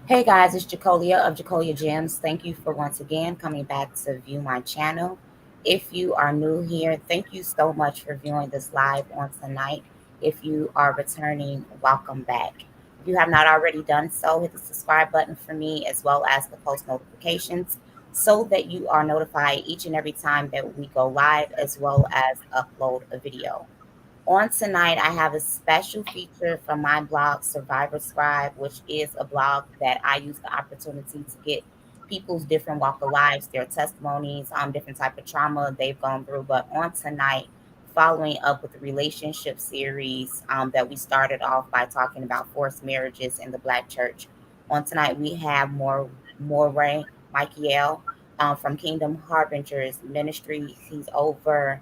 Hey guys, it's Jacolia of Jacolia Gems. Thank you for once again coming back to view my channel. If you are new here, thank you so much for viewing this live on tonight. If you are returning, welcome back. If you have not already done so, hit the subscribe button for me as well as the post notifications so that you are notified each and every time that we go live as well as upload a video. On tonight, I have a special feature from my blog, Survivor Scribe, which is a blog that I use the opportunity to get people's different walk of lives, their testimonies, different type of trauma they've gone through. But on tonight, following up with the relationship series that we started off by talking about forced marriages in the Black church. On tonight, we have Moreh Micha-El from Kingdom Harbingers Ministries. He's over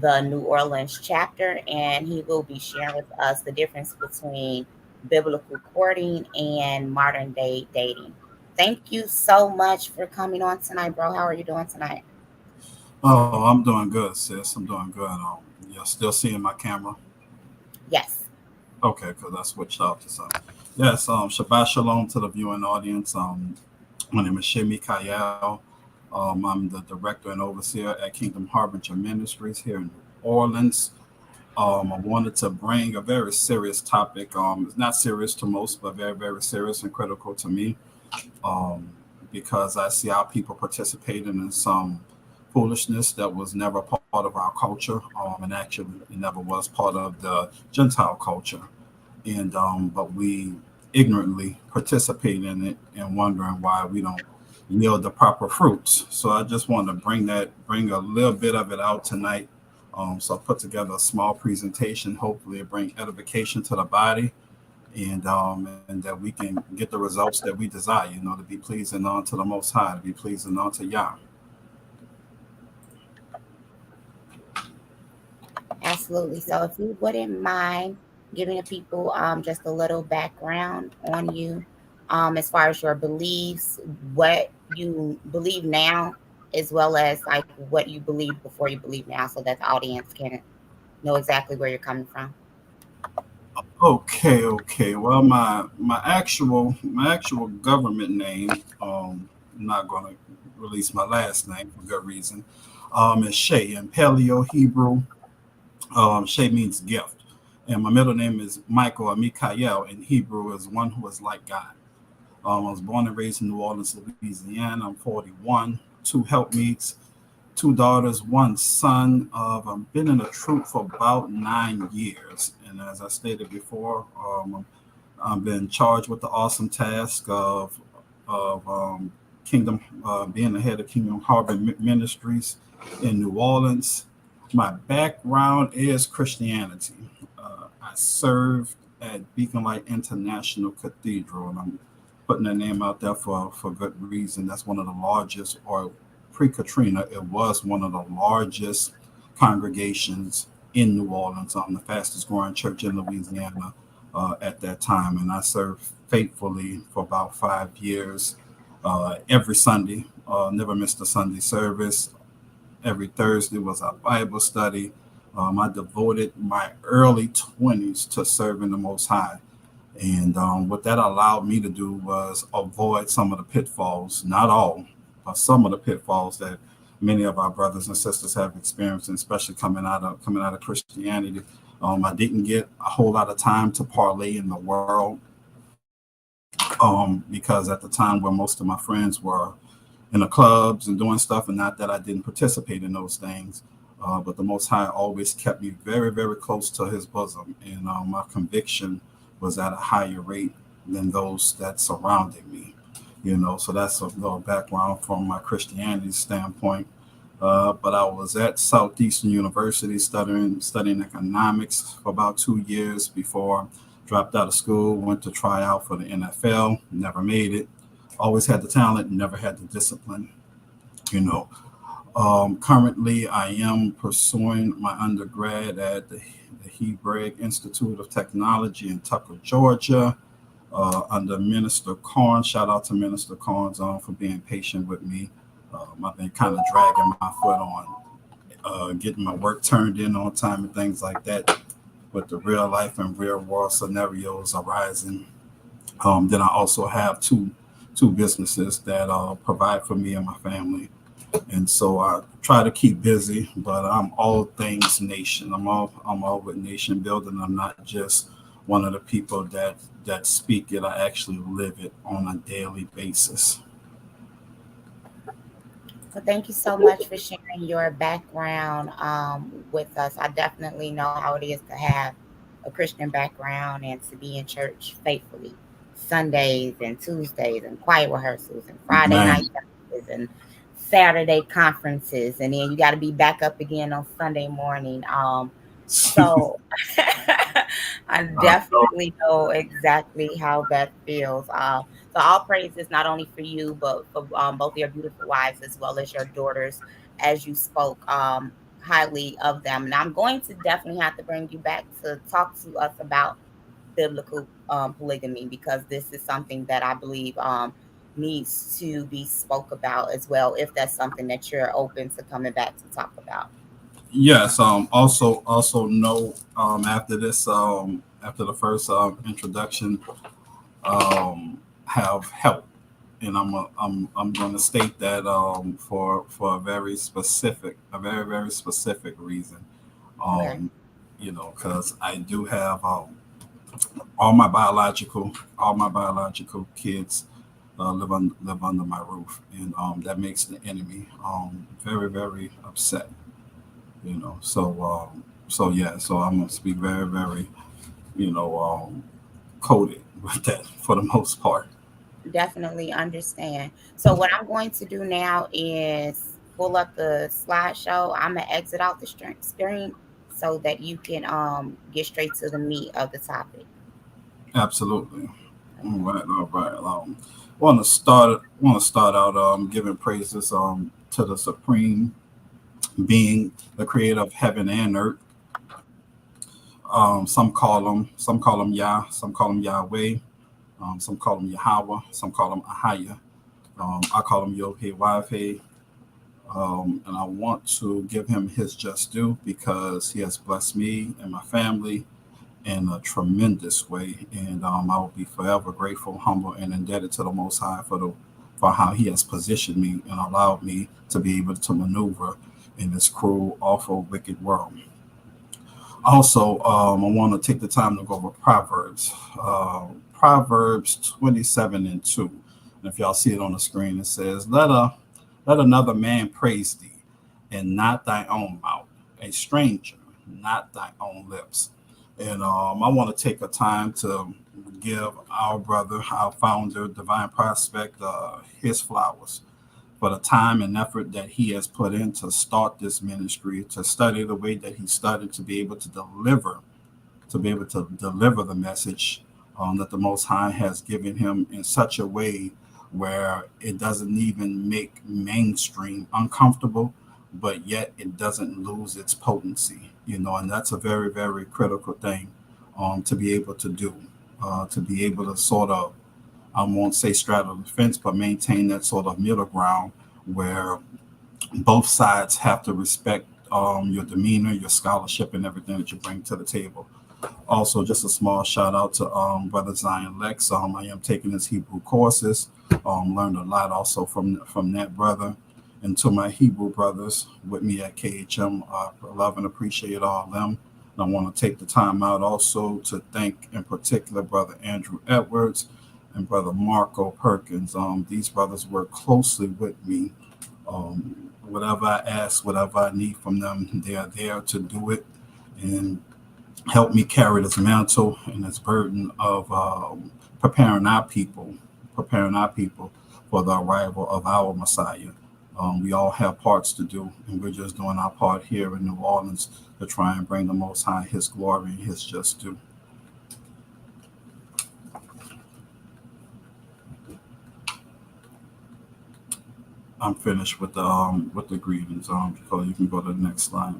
the New Orleans chapter, and he will be sharing with us the difference between biblical courting and modern day dating. Thank you so much for coming on tonight, bro. How are you doing tonight? Oh, I'm doing good, sis. I'm doing good. You're still seeing my camera? Yes. Okay, because I switched off to something. Yes, Shabbat Shalom to the viewing audience. My name is Shae Micha-El. I'm the director and overseer at Kingdom Harbinger Ministries here in New Orleans. I wanted to bring a very serious topic. It's not serious to most, but very, very serious and critical to me. um, because I see our people participating in some foolishness that was never part of our culture, and actually it never was part of the Gentile culture. And but we ignorantly participate in it and wondering why we don't yield the proper fruits. So I just wanted to bring a little bit of it out tonight. So I put together a small presentation. Hopefully, it bring edification to the body, and that we can get the results that we desire, to be pleasing unto the Most High, to be pleasing unto Yah. Absolutely. So if you wouldn't mind giving the people just a little background on you, as far as your beliefs, what you believe now, as well as like what you believed before you believe now, so that the audience can know exactly where you're coming from. Okay, okay. Well, my actual government name, I'm not going to release my last name for good reason. Is Shae in Paleo Hebrew. Shae means gift, and my middle name is Michael or Michael in Hebrew is one who is like God. I was born and raised in New Orleans, Louisiana. I'm 41, two helpmeets, two daughters, one son. I've been in the troop for about 9 years. And as I stated before, I've been charged with the awesome task of Kingdom, being the head of Kingdom Harbor Ministries in New Orleans. My background is Christianity. I served at Beacon Light International Cathedral, and I'm putting that name out there for good reason. That's one of the largest, or pre Katrina, it was one of the largest congregations in New Orleans. I'm the fastest growing church in Louisiana at that time, and I served faithfully for about 5 years. Every Sunday, never missed a Sunday service. Every Thursday was a Bible study. I devoted my early 20s to serving the Most High. And what that allowed me to do was avoid some of the pitfalls, not all, but some of the pitfalls that many of our brothers and sisters have experienced, and especially coming out of Christianity. I didn't get a whole lot of time to parlay in the world, because at the time where most of my friends were in the clubs and doing stuff, and not that I didn't participate in those things, but the Most High always kept me very, very close to His bosom, and my conviction was at a higher rate than those that surrounded me. So that's a little background from my Christianity standpoint. But I was at Southeastern University studying economics for about 2 years before I dropped out of school. Went to try out for the NFL, never made it. Always had the talent, never had the discipline. You know, Currently, I am pursuing my undergrad at the Hebraic Institute of Technology in Tucker, Georgia, under Minister Corn. Shout out to Minister Corns for being patient with me. I've been kind of dragging my foot on getting my work turned in on time and things like that, with the real life and real world scenarios arising. Then I also have two two businesses that provide for me and my family. And so I try to keep busy, but I'm all things nation. I'm all with nation building. I'm not just one of the people that speak it. I actually live it on a daily basis. Well, thank you so much for sharing your background with us. I definitely know how it is to have a Christian background and to be in church faithfully Sundays and Tuesdays and choir rehearsals and Friday night Man, services and Saturday conferences. And then you got to be back up again on Sunday morning. So I I know. definitely know exactly how that feels. So all praises not only for you, but for both your beautiful wives as well as your daughters, as you spoke highly of them. And I'm going to definitely have to bring you back to talk to us about biblical polygamy, because this is something that I believe needs to be spoke about as well, if that's something that you're open to coming back to talk about. Yes. Also know after this after the first introduction, have help, and I'm going to state that for a very specific reason. Okay. Um, because I do have all my biological kids live under my roof, and that makes the enemy very upset. So yeah, so I'm gonna speak very you know coded with that for the most part. Definitely understand. So what I'm going to do now is pull up the slideshow. I'm gonna exit out the screen so that you can get straight to the meat of the topic. Absolutely. All Okay. right, all right. Want to start out giving praises to the supreme being, the creator of heaven and earth. Some call him Yah, some call him Yahweh, some call him Yahweh, some call him Ahaya. I call him Yod He Wav He. And I want to give him his just due because he has blessed me and my family in a tremendous way, and I will be forever grateful, humble, and indebted to the Most High for how He has positioned me and allowed me to be able to maneuver in this cruel, awful, wicked world. Also, I want to take the time to go over Proverbs. Proverbs 27:2. And if y'all see it on the screen, it says, let another man praise thee, and not thy own mouth, a stranger, not thy own lips. And I want to take a time to give our brother, our founder, Divine Prospect, his flowers for the time and effort that he has put in to start this ministry, to study the way that he studied, to be able to deliver the message that the Most High has given him in such a way where it doesn't even make mainstream uncomfortable, but yet it doesn't lose its potency, and that's a very critical thing to be able to do, to be able to sort of, I won't say straddle the fence, but maintain that sort of middle ground where both sides have to respect your demeanor, your scholarship, and everything that you bring to the table. Also, just a small shout out to Brother Zion Lex. I am taking his Hebrew courses. Learned a lot also from that brother. And to my Hebrew brothers with me at KHM, I love and appreciate all of them. And I want to take the time out also to thank, in particular, Brother Andrew Edwards and Brother Marco Perkins. These brothers work closely with me. Um, Whatever I ask, whatever I need from them, they are there to do it and help me carry this mantle and this burden of preparing our people, preparing our people for the arrival of our Messiah. We all have parts to do, and we're just doing our part here in New Orleans to try and bring the Most High His glory and His just due. I'm finished with the greetings. So you can go to the next slide.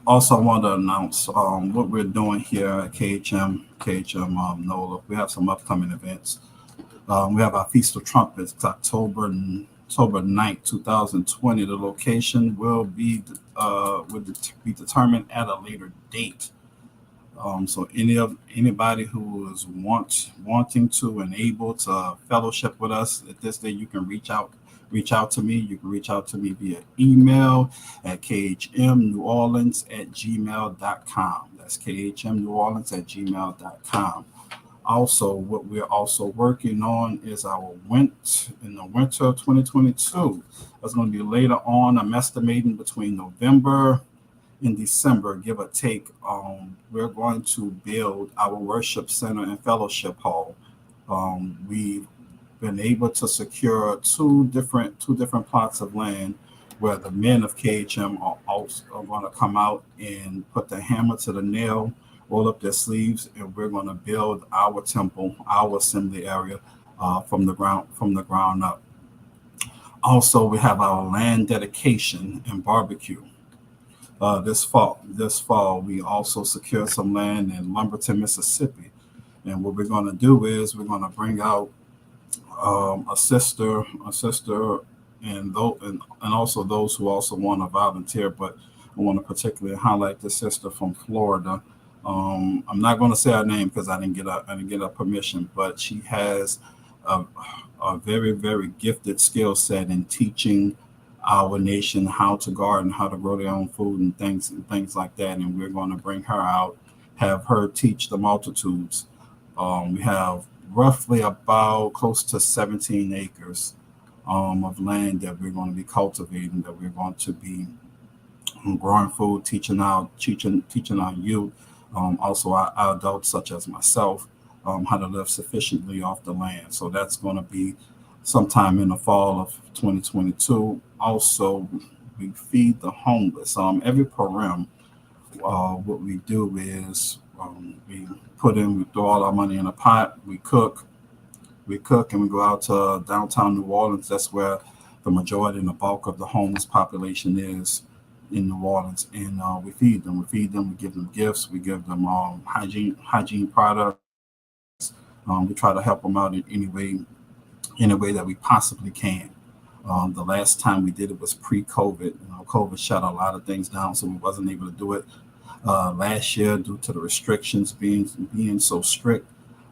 Also, I want to announce what we're doing here at KHM NOLA. We have some upcoming events. We have our Feast of Trumpets, October 9th, 2020. The location will be would be determined at a later date. So anybody who is wanting to and able to fellowship with us at this day, you can reach out to me. You can reach out to me via email at khmneworleans@gmail.com. That's khmneworleans@gmail.com. Also, what we're also working on is our in the winter of 2022. That's going to be later on. I'm estimating between November in December, give or take. We're going to build our worship center and fellowship hall. We've been able to secure two different plots of land where the men of KHM are going to come out and put the hammer to the nail, roll up their sleeves, and we're going to build our temple, our assembly area, from the ground up. Also, we have our land dedication and barbecue. This fall, we also secured some land in Lumberton, Mississippi. And what we're going to do is we're going to bring out a sister, and also those who also want to volunteer. But I want to particularly highlight the sister from Florida. I'm not going to say her name because I didn't get her permission, but she has a, a very, very gifted skill set in teaching our nation how to garden, how to grow their own food and things like that. And we're going to bring her out, have her teach the multitudes. We have roughly about close to 17 acres of land that we're going to be cultivating, that we're going to be growing food, teaching our youth, also our adults such as myself, how to live sufficiently off the land. So that's going to be sometime in the fall of 2022. Also, we feed the homeless. Every program, what we do is we throw all our money in a pot. We cook, and we go out to downtown New Orleans. That's where the majority and the bulk of the homeless population is in New Orleans, and we feed them. We give them gifts. We give them hygiene products. We try to help them out in any way that we possibly can. The last time we did it was pre-COVID. COVID shut a lot of things down, so we wasn't able to do it last year due to the restrictions being so strict.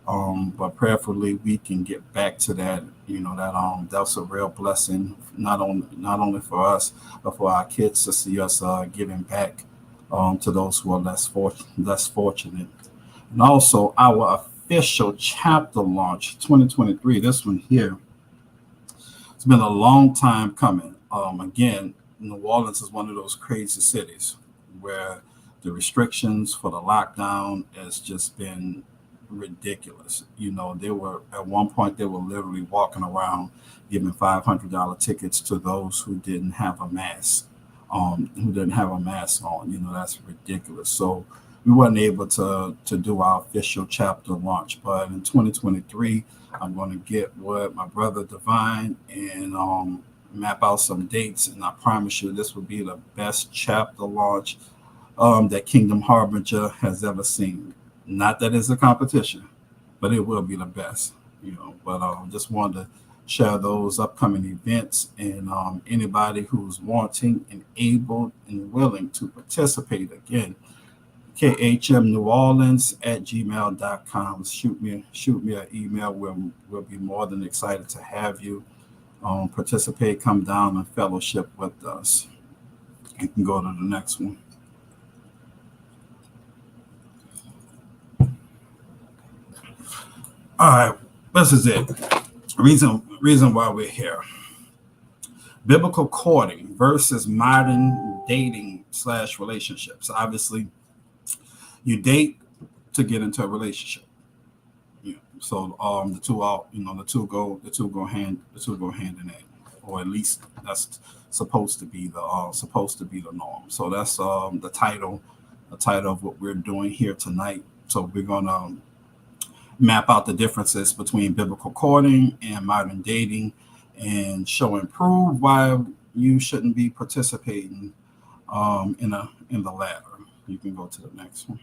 But prayerfully, we can get back to that. That's a real blessing, not only for us, but for our kids to see us giving back to those who are less fortunate. And also our official chapter launch 2023. This one here, it's been a long time coming. Again, New Orleans is one of those crazy cities where the restrictions for the lockdown has just been ridiculous. They were at one point, they were literally walking around giving $500 tickets to those who didn't have a mask, on. That's ridiculous. So we weren't able to do our official chapter launch. But in 2023, I'm going to get with my brother Divine and map out some dates. And I promise you, this will be the best chapter launch that Kingdom Harbinger has ever seen. Not that it's a competition, but it will be the best. But just wanted to share those upcoming events, and anybody who's wanting and able and willing to participate, again, khmneworleans@gmail.com. Shoot me an email. We'll be more than excited to have you participate, come down and fellowship with us. You can go to the next one. All right, this is it. Reason why we're here. Biblical courting versus modern dating / relationships. Obviously, you date to get into a relationship. So the two go hand in hand, or at least that's supposed to be the norm. So that's the title of what we're doing here tonight. So we're gonna map out the differences between biblical courting and modern dating, and show and prove why you shouldn't be participating in the latter. You can go to the next one.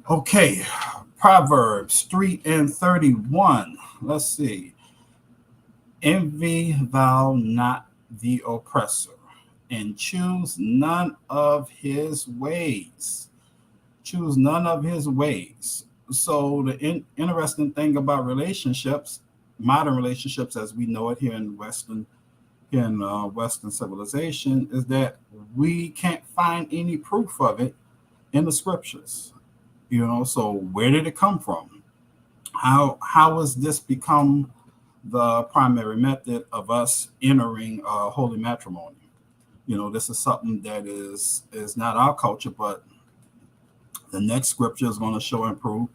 Okay, Proverbs 3:31. Let's see. Envy thou not the oppressor, and choose none of his ways. Choose none of his ways. So the interesting thing about relationships, modern relationships as we know it here in Western civilization, is that we can't find any proof of it in the scriptures. So where did it come from? How has this become the primary method of us entering holy matrimony? This is something that is not our culture, but the next scripture is going to show and prove,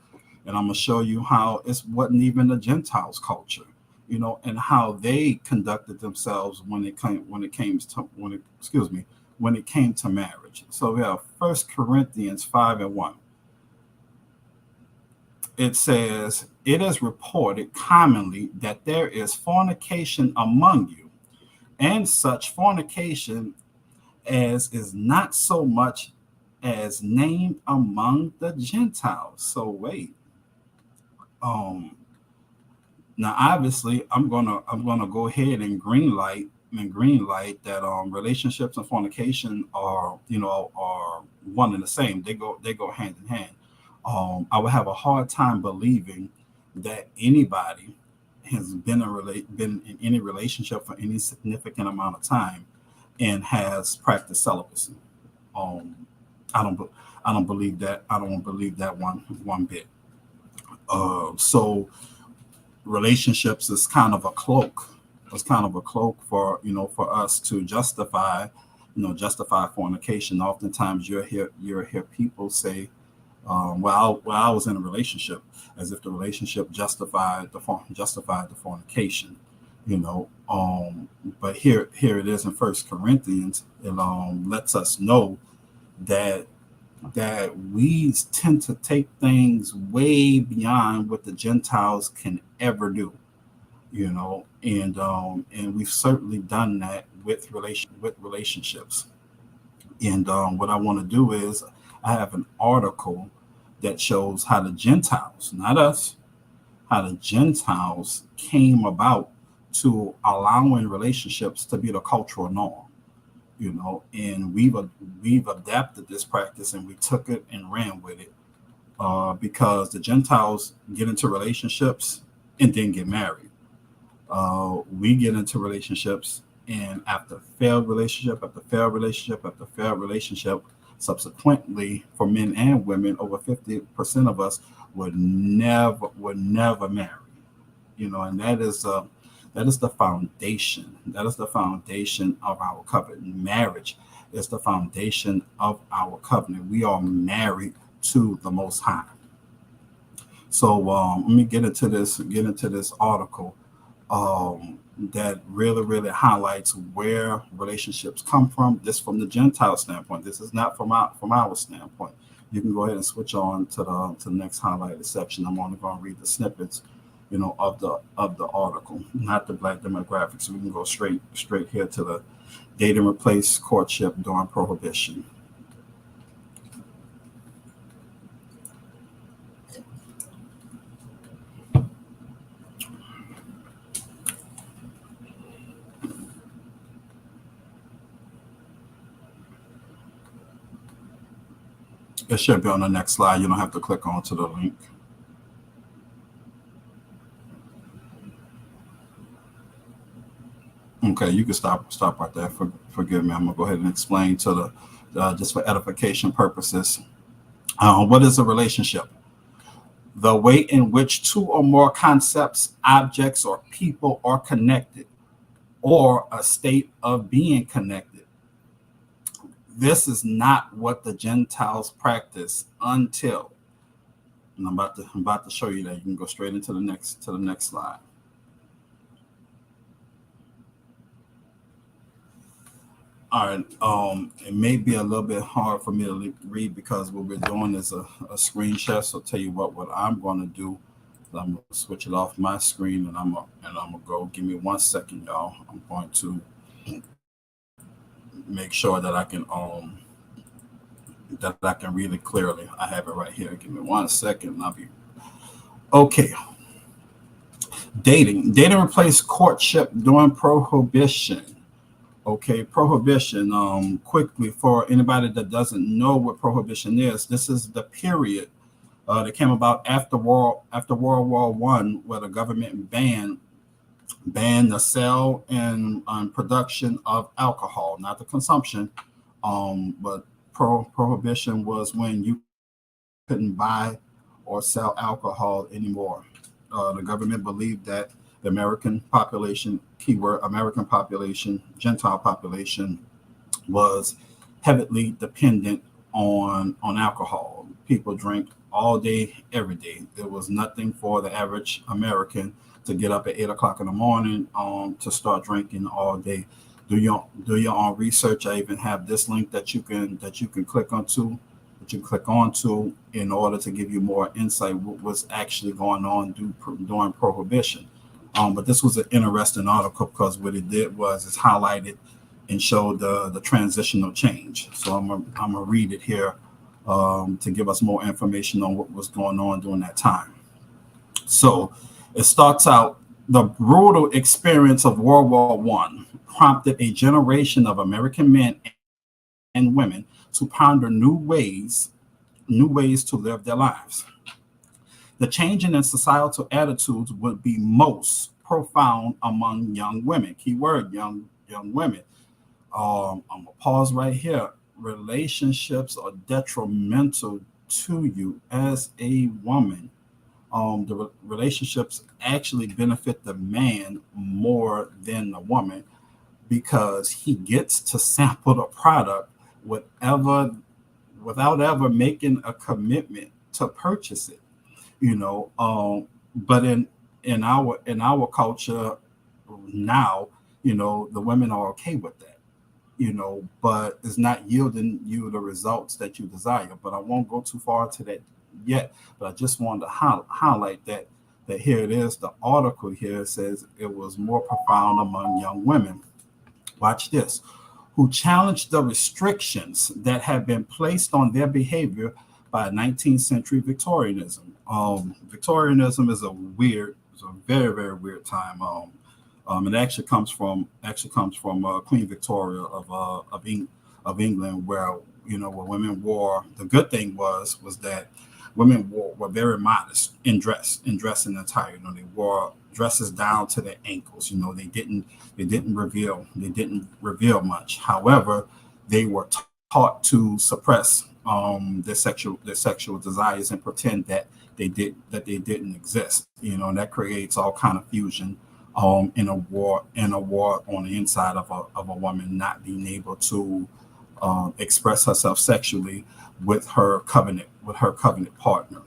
and I'm going to show you how it wasn't even the Gentiles' culture, and how they conducted themselves when it came to marriage. So we have 1 Corinthians 5:1. It says, "It is reported commonly that there is fornication among you, and such fornication as is not so much as named among the Gentiles." So wait. Now obviously I'm gonna go ahead and green light that relationships and fornication are one and the same. They go hand in hand. I would have a hard time believing that anybody has been in any relationship for any significant amount of time and has practiced celibacy. Um, I don't be- I don't believe that. I don't believe that one bit. So relationships is kind of a cloak. It's kind of a cloak for for us to justify fornication. Oftentimes you hear people say, I was in a relationship, as if the relationship justified the fornication, you know. But here it is in First Corinthians. It lets us know that we tend to take things way beyond what the Gentiles can ever do, and we've certainly done that with relationships. And what I want to do is I have an article that shows how the Gentiles, not us, how the Gentiles came about to allowing relationships to be the cultural norm, and we've adapted this practice and we took it and ran with it, because the Gentiles get into relationships and then get married. We get into relationships, and after failed relationship after failed relationship after failed relationship, subsequently, for men and women, over 50% of us would never marry. And that is the foundation. That is the foundation of our covenant. Marriage is the foundation of our covenant. We are married to the Most High. So let me get into this article that really highlights where relationships come from. This from the Gentile standpoint. This is not from our standpoint. You can go ahead and switch on to the next highlighted section. I'm only going to read the snippets, of the article, not the black demographics. So we can go straight here to the date and replace courtship during Prohibition. It should be on the next slide. You don't have to click onto the link. Okay, you can stop right there. Forgive me. I'm gonna go ahead and explain to just for edification purposes. What is a relationship? The way in which two or more concepts, objects, or people are connected, or a state of being connected. This is not what the Gentiles practice until, and I'm about to show you that. You can go straight into the next slide. All right. It may be a little bit hard for me to read because what we're doing is a screen share. So I'll tell you what I'm going to do. I'm going to switch it off my screen, and I'm gonna go. Give me 1 second, y'all. I'm going to make sure that I can read it clearly. I have it right here. Give me 1 second, and I'll be okay. Dating replaced courtship during Prohibition. Okay, prohibition. Quickly, for anybody that doesn't know what prohibition is, this is the period that came about after World War One, where the government banned the sale and production of alcohol, not the consumption. But prohibition was when you couldn't buy or sell alcohol anymore. The government believed that the American population, keyword American population, Gentile population, was heavily dependent on alcohol. People drink all day, every day. There was nothing for the average American to get up at 8 o'clock in the morning to start drinking all day. Do your own research. I even have this link that you can click onto in order to give you more insight what was actually going on during Prohibition. But this was an interesting article because what it did was it's highlighted and showed the transitional change. So I'm gonna read it here to give us more information on what was going on during that time. So it starts out: the brutal experience of World War One prompted a generation of American men and women to ponder new ways to live their lives. The changing in societal attitudes would be most profound among young women. Keyword young women. I'm gonna pause right here. Relationships are detrimental to you as a woman. The relationships actually benefit the man more than the woman because he gets to sample the product whatever without ever making a commitment to purchase it. You know, but in our culture now, the women are okay with that. But it's not yielding you the results that you desire. But I won't go too far into that yet. But I just wanted to highlight that here it is. The article here says it was more profound among young women. Watch this, who challenged the restrictions that had been placed on their behavior by 19th century Victorianism. Victorianism is a very, very weird time. It actually comes from Queen Victoria of England, where women wore. The good thing was that women were very modest in dressing attire. They wore dresses down to their ankles. They didn't reveal much. However, they were taught to suppress their sexual desires and pretend that they didn't exist. And that creates all kind of fusion in a war on the inside of a woman not being able to express herself sexually with her covenant partner.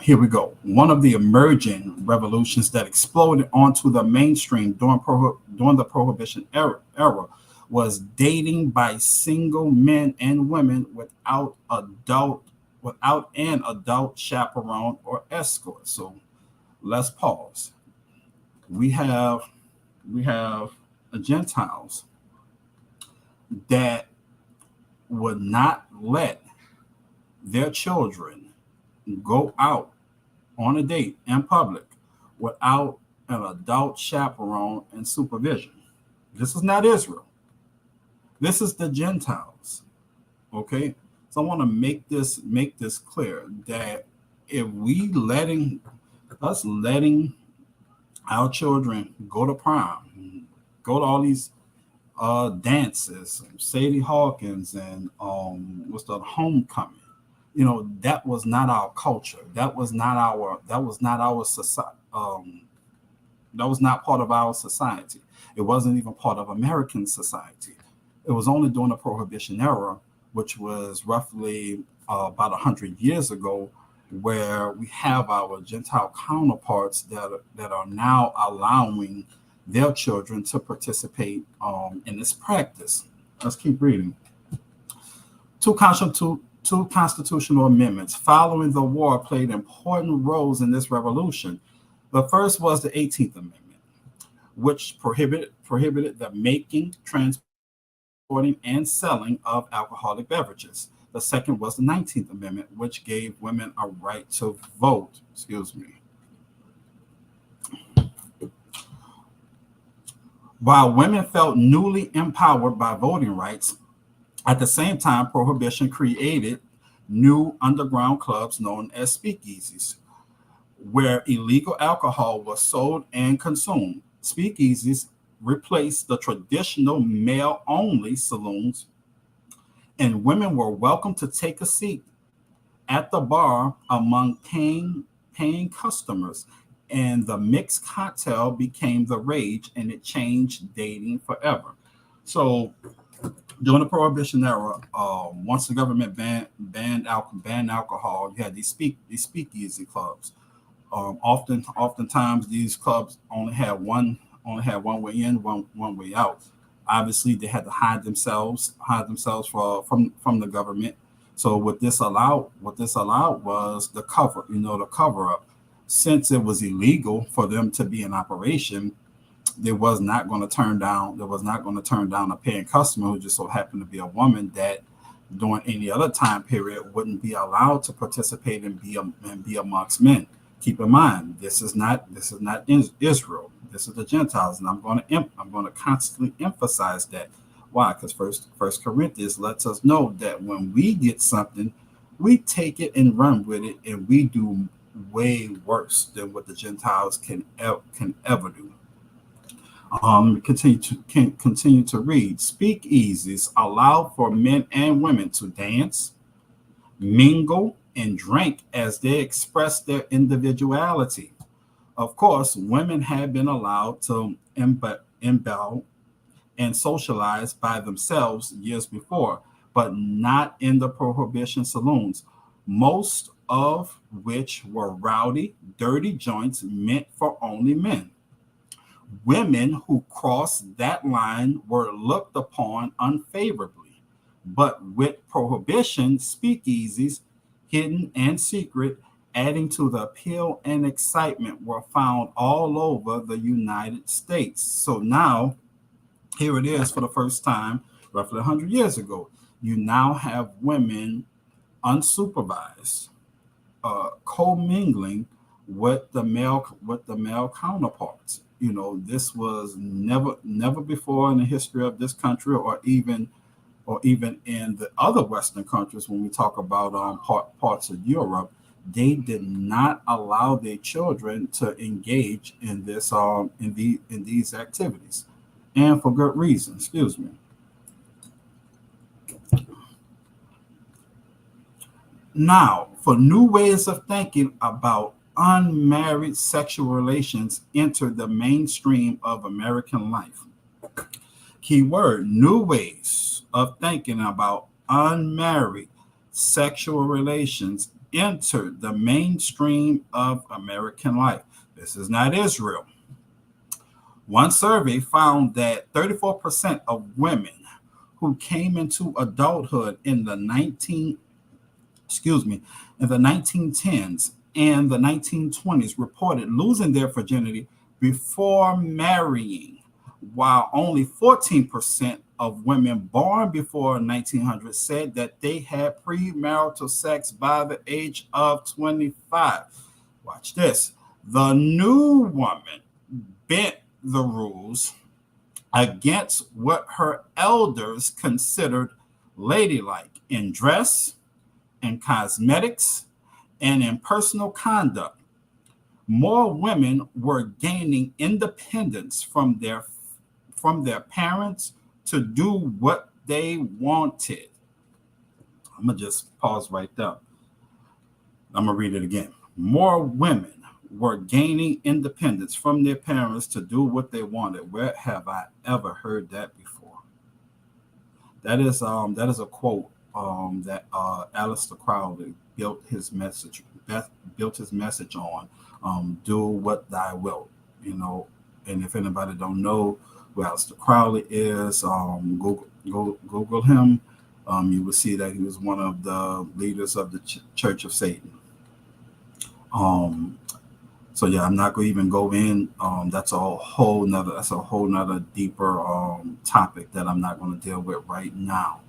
Here we go. One of the emerging revolutions that exploded onto the mainstream during the Prohibition era was dating by single men and women without an adult chaperone or escort. So let's pause. We have Gentiles that would not let their children go out on a date in public without an adult chaperone and supervision. This is not Israel. This is the Gentiles. Okay? So I want to make this clear that if we letting our children go to prom, go to all these dances, Sadie Hawkins and what's the homecoming. That was not our culture. That was not our society. That was not part of our society. It wasn't even part of American society. It was only during the Prohibition era, which was roughly about 100 years ago, where we have our Gentile counterparts that are now allowing their children to participate in this practice. Let's keep reading. Two constitutional amendments following the war played important roles in this revolution. The first was the 18th Amendment, which prohibited the making, transporting, and selling of alcoholic beverages. The second was the 19th Amendment, which gave women a right to vote. While women felt newly empowered by voting rights, at the same time, Prohibition created new underground clubs known as speakeasies, where illegal alcohol was sold and consumed. Speakeasies replaced the traditional male only saloons, and women were welcome to take a seat at the bar among paying customers. And the mixed cocktail became the rage, and it changed dating forever. So during the Prohibition era, once the government banned alcohol, you had these speakeasy clubs. Oftentimes these clubs only had one way in, one way out. Obviously, they had to hide themselves from the government. So what this allowed was the cover up. Since it was illegal for them to be in operation, they was not going to turn down a paying customer who just so happened to be a woman that during any other time period wouldn't be allowed to participate and be amongst men. Keep in mind, this is not Israel. This is the Gentiles, and I'm going to constantly emphasize that. Why? Because First Corinthians lets us know that when we get something, we take it and run with it, and we do way worse than what the Gentiles can ever do. Continue to read. Speakeasies allow for men and women to dance, mingle, and drink as they express their individuality. Of course, women have been allowed to embel and socialize by themselves years before, but not in the prohibition saloons, most of which were rowdy, dirty joints meant for only men. Women who crossed that line were looked upon unfavorably. But with prohibition, speakeasies, hidden and secret, adding to the appeal and excitement, were found all over the United States. So now, here it is for the first time, roughly 100 years ago. You now have women unsupervised, commingling with the male counterparts. This was never before in the history of this country, or even in the other Western countries. When we talk about parts of Europe, they did not allow their children to engage in these activities, and for good reason. Excuse me. Now, for new ways of thinking about unmarried sexual relations entered the mainstream of American life. Keyword: new ways of thinking about unmarried sexual relations entered the mainstream of American life. This is not Israel. One survey found that 34% of women who came into adulthood in the 1910s and the 1920s reported losing their virginity before marrying, while only 14% of women born before 1900 said that they had premarital sex by the age of 25. Watch this. The new woman bent the rules against what her elders considered ladylike in dress, in cosmetics, and in personal conduct. More women were gaining independence from their parents to do what they wanted. I'm gonna just pause right there. I'm gonna read it again. More women were gaining independence from their parents to do what they wanted. Where have I ever heard that before? That is a quote that Aleister Crowley built his message on. Do what thy will, you know. And if anybody don't know who Aleister Crowley is, Google him. You will see that he was one of the leaders of the Church of Satan. Um, so yeah, I'm not going to even go in. That's a whole nother deeper topic that I'm not going to deal with right now.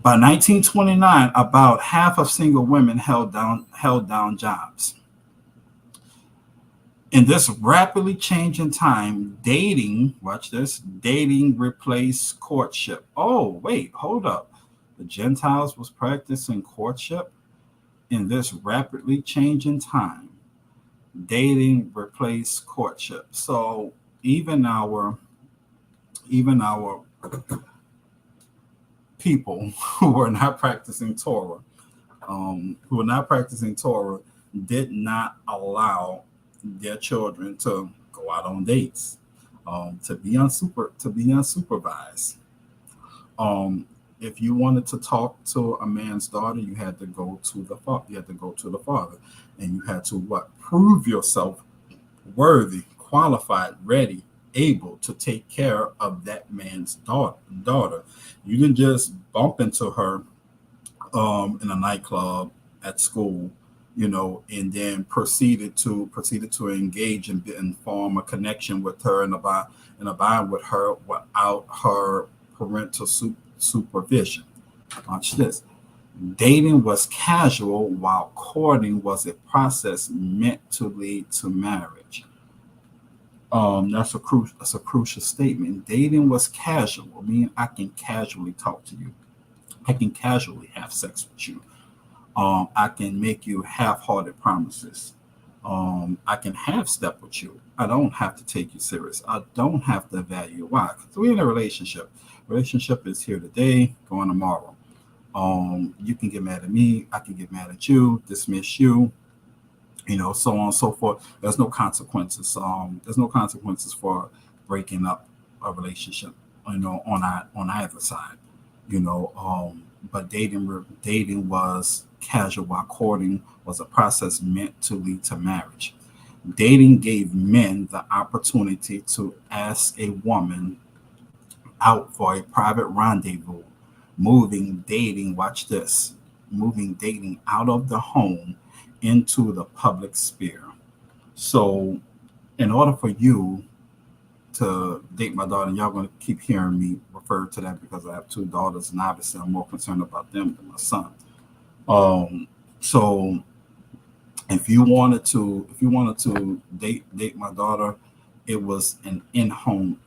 By 1929, about half of single women held down jobs. In this rapidly changing time, dating, watch this, dating replaced courtship. Oh, wait, hold up. The Gentiles was practicing courtship in this rapidly changing time. Dating replaced courtship. So even our people who were not practicing Torah, did not allow their children to go out on dates, to be unsupervised. Um, if you wanted to talk to a man's daughter, you had to go to the father. You had to go to the father, and you had to what? Prove yourself worthy, qualified, ready, able to take care of that man's daughter. You didn't just bump into her in a nightclub, at school, and then proceeded to engage and form a connection with her and abide with her without her parental supervision. Watch this. Dating was casual while courting was a process meant to lead to marriage. That's a crucial statement. Dating was casual, meaning I can casually talk to you. I can casually have sex with you. I can make you half-hearted promises. I can half step with you. I don't have to take you serious. I don't have to value. Why? Because we're in a relationship. Relationship is here today, going tomorrow. You can get mad at me. I can get mad at you, dismiss you, so on and so forth. There's no consequences. There's no consequences for breaking up a relationship, on either side, but dating was casual while courting was a process meant to lead to marriage. Dating gave men the opportunity to ask a woman out for a private rendezvous, watch this, moving dating out of the home into the public sphere. So, in order for you to date my daughter, and y'all going to keep hearing me refer to that because I have two daughters, and obviously I'm more concerned about them than my son. So if you wanted to date my daughter, it was an in-home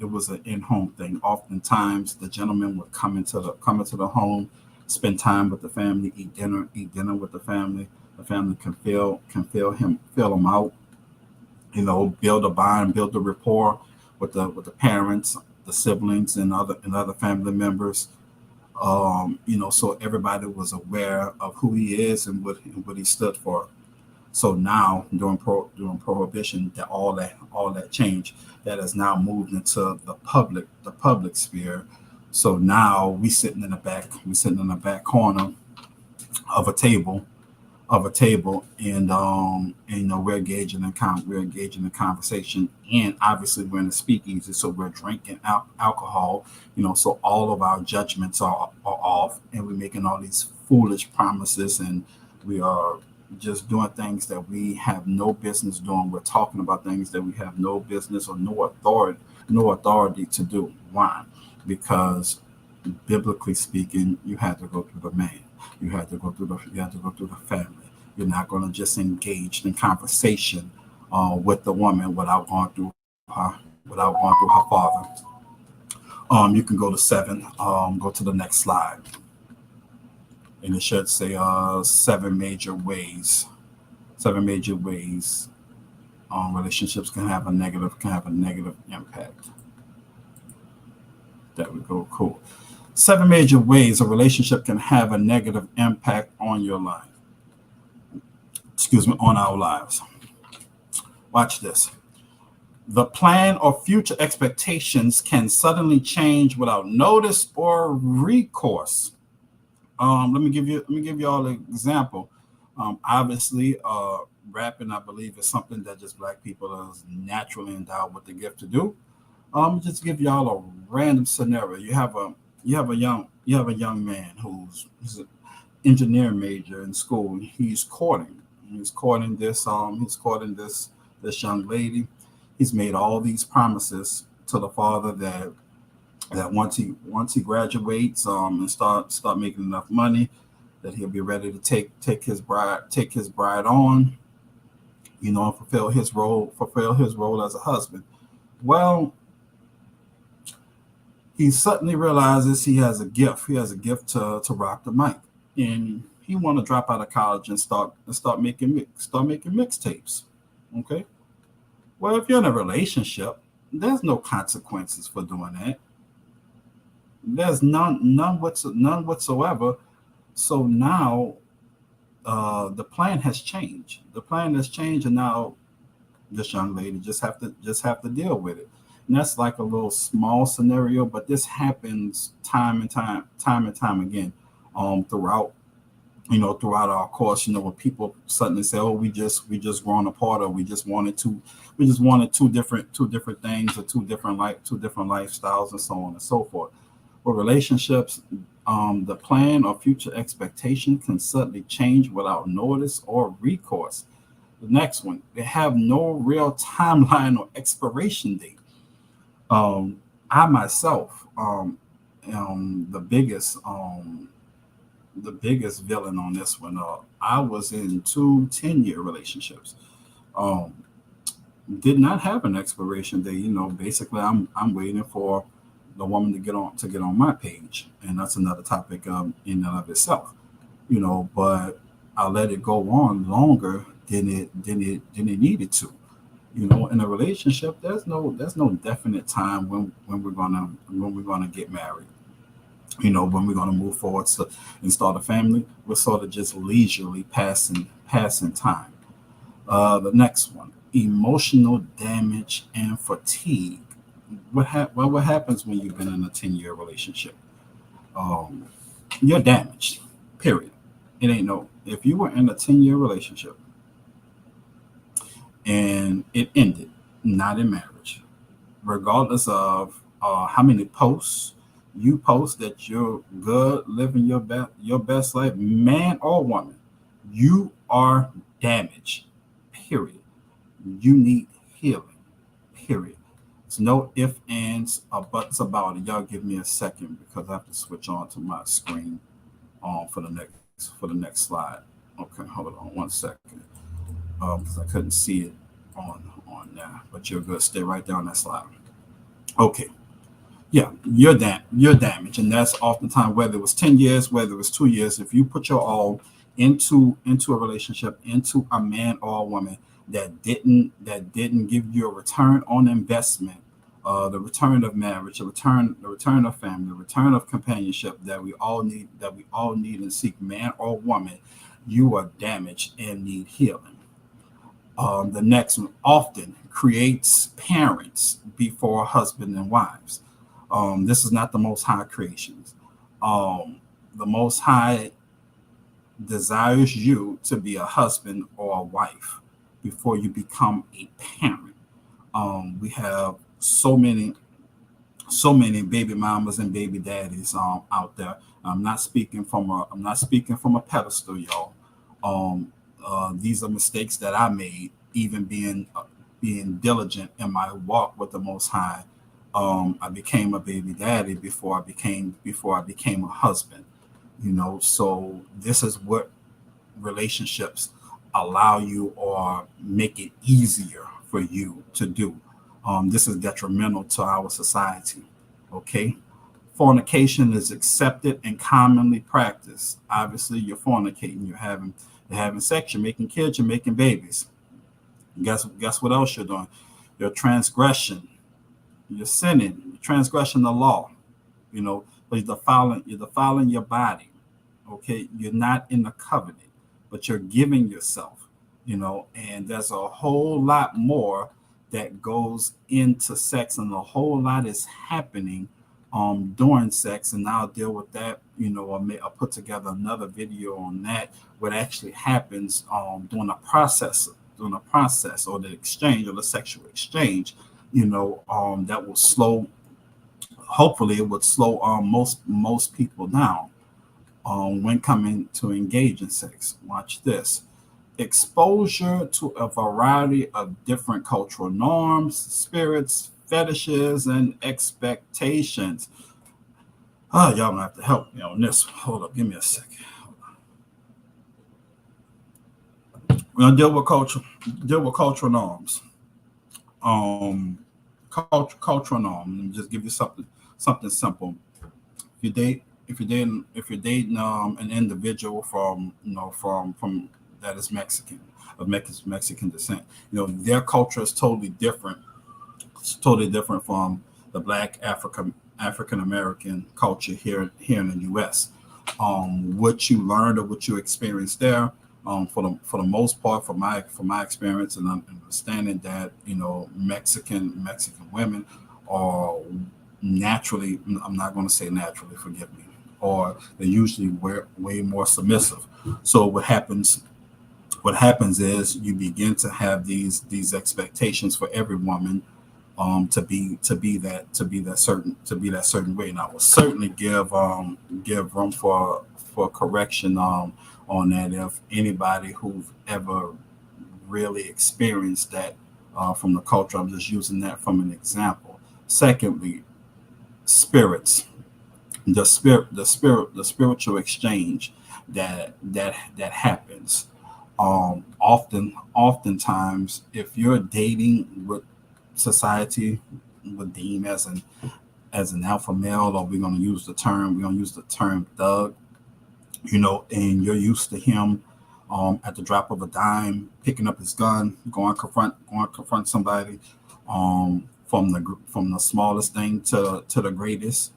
thing. Oftentimes the gentleman would come into the home, spend time with the family, eat dinner with the family. The family fill him out, build a bond, build a rapport with the parents, the siblings, and other family members. So everybody was aware of who he is and what he stood for. So now during Prohibition, all that changed. That has now moved into the public sphere. So now we sitting in the back corner of a table and we're engaging in conversation, and obviously we're in a speakeasy, so we're drinking alcohol, so all of our judgments are off, and we're making all these foolish promises, and we are just doing things that we have no business doing. We're talking about things that we have no business or no authority to do. Why? Because biblically speaking, you had to go through the man. You had to go through the family. You're not going to just engage in conversation with the woman without going through her father. You can go to 7. Go to the next slide, and it should say 7 major ways relationships can have a negative impact. There we go. Cool. 7 major ways a relationship can have a negative impact on your life. On our lives. Watch this. The plan or future expectations can suddenly change without notice or recourse. Let me give you all an example. Obviously, rapping, I believe, is something that just black people are naturally endowed with the gift to do. Just give y'all a random scenario. You have a young man he's an engineering major in school. He's courting. He's courting this young lady. He's made all these promises to the father that once he graduates and start making enough money, that he'll be ready to take his bride on, and fulfill his role as a husband. Well, he suddenly realizes he has a gift. He has a gift to rock the mic, and he want to drop out of college and start making mixtapes. Okay. Well, if you're in a relationship, there's no consequences for doing that. There's none whatsoever. So now the plan has changed. The plan has changed, and now this young lady just have to deal with it. And that's like a little small scenario, but this happens time and time again, throughout throughout our course. When people suddenly say, "Oh, we just grown apart," or we just wanted two different things, or two different lifestyles, and so on and so forth. For relationships, the plan or future expectation can suddenly change without notice or recourse. The next one, they have no real timeline or expiration date. I myself, the biggest villain on this one. I was in two 10-year relationships. Um, did not have an expiration date. Basically, I'm waiting for the woman to get on my page, and that's another topic in and of itself. But I let it go on longer than it needed to. In a relationship, there's no definite time when we're gonna get married. When we're gonna move forward and start a family. We're sort of just leisurely passing time. The next one, emotional damage and fatigue. What happens when you've been in a 10-year relationship? Um, you're damaged. Period. It ain't no. If you were in a 10-year relationship and it ended, not in marriage, regardless of how many posts you post that you're good, living your best life, man or woman, you are damaged. Period. You need healing. Period. There's no ifs, ands, or buts about it. Y'all give me a second because I have to switch on to my screen for the next slide. Okay, hold on one second because I couldn't see it on now. But you're good. Stay right there on that slide. Okay. Yeah, you're damaged, and that's oftentimes whether it was 10 years, whether it was 2 years. If you put your all into a relationship, into a man or a woman that didn't give you a return on investment, the return of marriage, the return of family, the return of companionship that we all need and seek, man or woman, you are damaged and need healing. The next one often creates parents before husband and wives. This is not the Most High creations. The Most High desires you to be a husband or a wife before you become a parent. We have so many baby mamas and baby daddies out there. I'm not speaking from a pedestal, y'all. Um, these are mistakes that I made, even being diligent in my walk with the Most High. I became a baby daddy before I became a husband. So this is what relationships allow you or make it easier for you to do. This is detrimental to our society. Okay. Fornication is accepted and commonly practiced. Obviously, you're fornicating, you're having sex, you're making kids, you're making babies. Guess what else you're doing? You're transgression, you're sinning, you're transgressing the law, but you're defiling your body. Okay, you're not in the covenant, but you're giving yourself, and there's a whole lot more that goes into sex, and a whole lot is happening during sex, and I'll deal with that. I'll put together another video on that. What actually happens during the process or the exchange or the sexual exchange, that will slow. Hopefully, it would slow most people down when coming to engage in sex. Watch this. Exposure to a variety of different cultural norms, spirits, fetishes, and expectations. Y'all gonna have to help me on this. Hold up, give me a second. We're gonna deal with cultural norms. Cultural norm. Let me just give you something simple. If you date, if you're dating an individual from from that is Mexican of Mexican descent, their culture is totally different. It's totally different from the Black African American culture here in the U.S. What you learned or what you experienced there, for the most part, from my experience and understanding that Mexican women are naturally, I'm not going to say naturally, forgive me, or they're usually way more submissive. So what happens is you begin to have these expectations for every woman, to be that certain way. And I will certainly give room for correction on that if anybody who've ever really experienced that from the culture. I'm just using that from an example. Secondly, spirits, the spiritual exchange that happens. Oftentimes, if you're dating what society would deem as an alpha male, or we're gonna use the term thug, and you're used to him, at the drop of a dime, picking up his gun, going confront somebody, from the smallest thing to the greatest,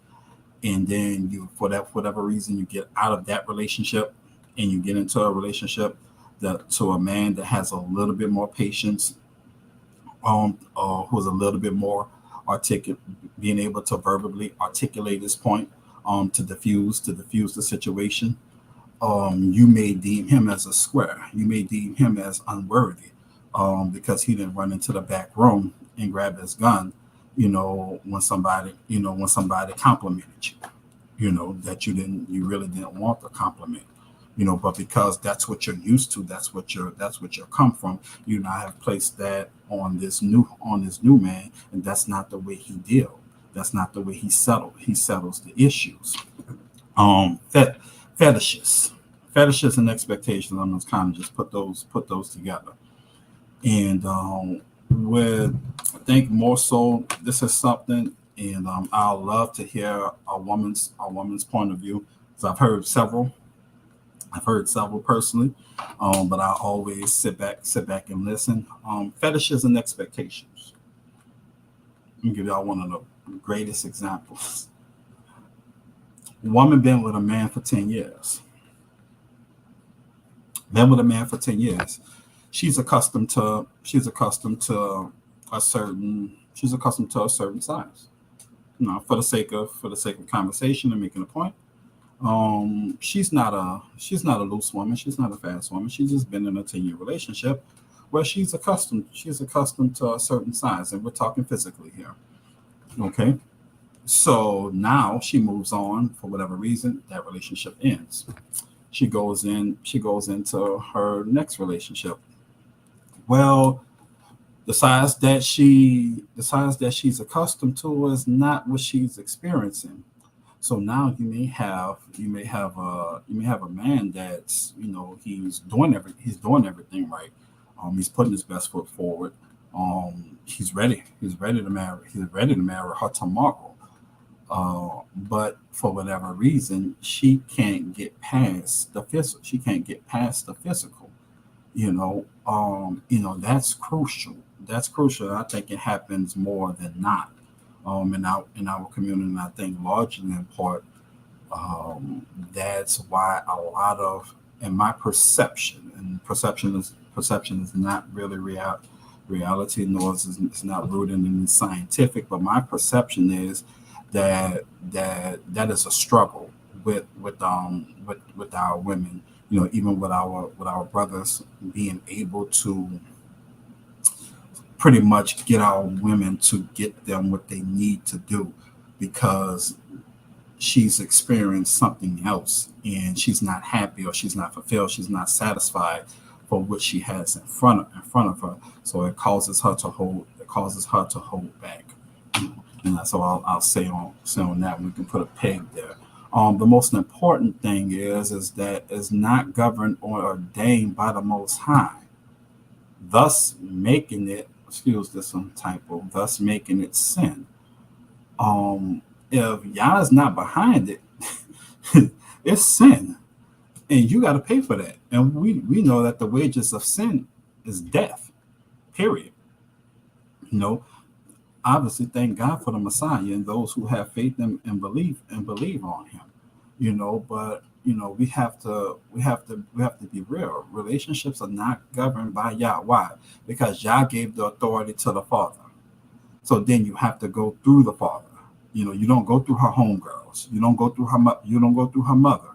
and then you, for whatever reason, you get out of that relationship and you get into a relationship that to a man that has a little bit more patience, who's a little bit more articulate, being able to verbally articulate his point, to diffuse the situation. You may deem him as a square. You may deem him as unworthy, because he didn't run into the back room and grab his gun. When somebody complimented you, that you really didn't want the compliment. But because that's what you're used to, that's what you're come from. I have placed that on this new man, and that's not the way he deal. That's not the way he settled. He settles the issues. Fet fetishes, fetishes and expectations. I'm just kind of just put those together, and with I think more so this is something, and I'll love to hear a woman's point of view. So I've heard several personally, but I always sit back and listen. Fetishes and expectations. Let me give y'all one of the greatest examples. Woman been with a man for 10 years. Been with a man for 10 years. She's accustomed to a certain she's accustomed to a certain size. For the sake of conversation and making a point. She's not a loose woman. She's not a fast woman. She's just been in a 10-year relationship where she's accustomed to a certain size, and we're talking physically here. Okay, so now she moves on for whatever reason. That relationship ends. She goes into her next relationship. Well, the size that she's accustomed to is not what she's experiencing. So now you may have a man that's he's doing everything right. He's putting his best foot forward. He's ready to marry her tomorrow. But for whatever reason, she can't get past the physical. She can't get past the physical. That's crucial. That's crucial. I think it happens more than not, in our community. And I think largely in part, that's why a lot of, in my perception, and perception is not really reality, nor is it's not rooted in the scientific. But my perception is that is a struggle with our women. Even with our brothers being able to pretty much get our women to get them what they need to do, because she's experienced something else and she's not happy, or she's not fulfilled, she's not satisfied for what she has in front of her. So it causes her to hold back. And that's all I'll say on that. We can put a peg there. The most important thing is that it's not governed or ordained by the Most High. thus making it, excuse this some typo, thus making it sin. If Yah is not behind it, it's sin, and you got to pay for that. And we know that the wages of sin is death. Period. You know, obviously, thank God for the Messiah and those who have faith and believe on Him. But we have to be real. Relationships are not governed by Yah. Why? Because Yah gave the authority to the Father. So then you have to go through the Father. You don't go through her homegirls. You don't go through her mother,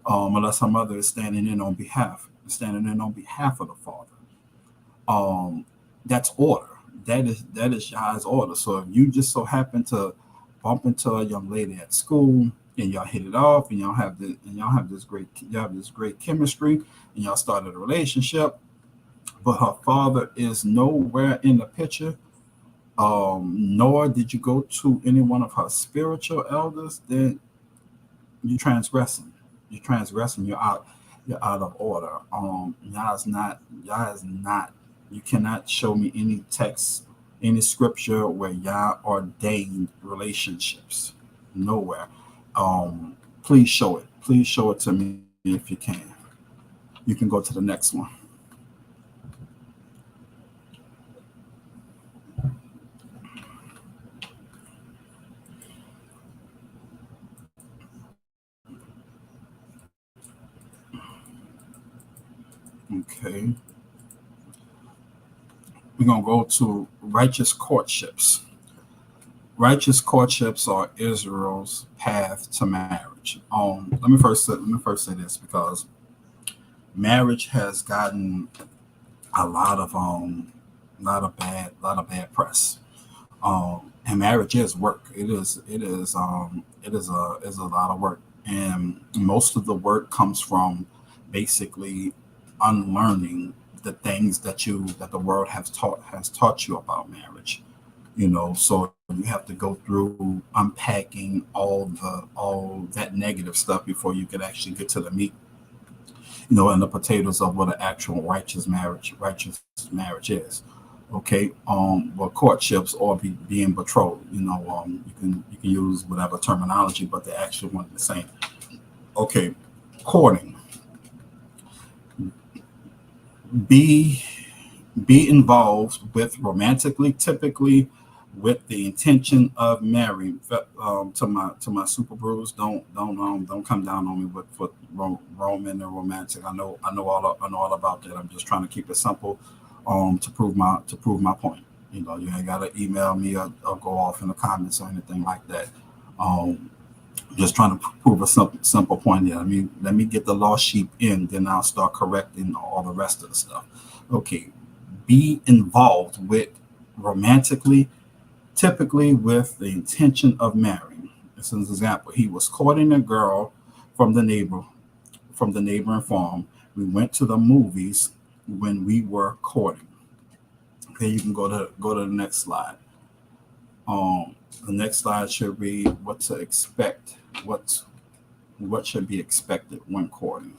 unless her mother is standing in on behalf of the Father. That's order. That is Yah's order. So if you just so happen to bump into a young lady at school and y'all hit it off and y'all have this great chemistry and y'all started a relationship, but her father is nowhere in the picture, nor did you go to any one of her spiritual elders, then you're transgressing. You're transgressing. You're out of order. Yah is not. You cannot show me any text, any scripture where Yah ordained relationships. Nowhere. Please show it. Please show it to me if you can. You can go to the next one. Okay. We're gonna go to righteous courtships. Righteous courtships are Israel's path to marriage. Let me first say this, because marriage has gotten a lot of bad press. And marriage is work. It is a lot of work, and most of the work comes from basically unlearning the things that the world has taught you about marriage. So you have to go through unpacking all that negative stuff before you can actually get to the meat, and the potatoes of what an actual righteous marriage is. Okay. Well, courtships or being betrothed. You can use whatever terminology, but they actually one and the same. Okay. Courting. Be be involved with romantically, typically with the intention of marrying. To my super brews, don't come down on me with Roman and romantic. I know all about that. I'm just trying to keep it simple, to prove my point. You ain't gotta email me or go off in the comments or anything like that. Um, just trying to prove a simple point here. I mean, let me get the lost sheep in, then I'll start correcting all the rest of the stuff. Okay, be involved with romantically, typically with the intention of marrying. As an example, he was courting a girl from the neighbor from the neighboring farm. We went to the movies when we were courting. Okay, you can go to the next slide. The next slide should read what to expect. What should be expected when courting.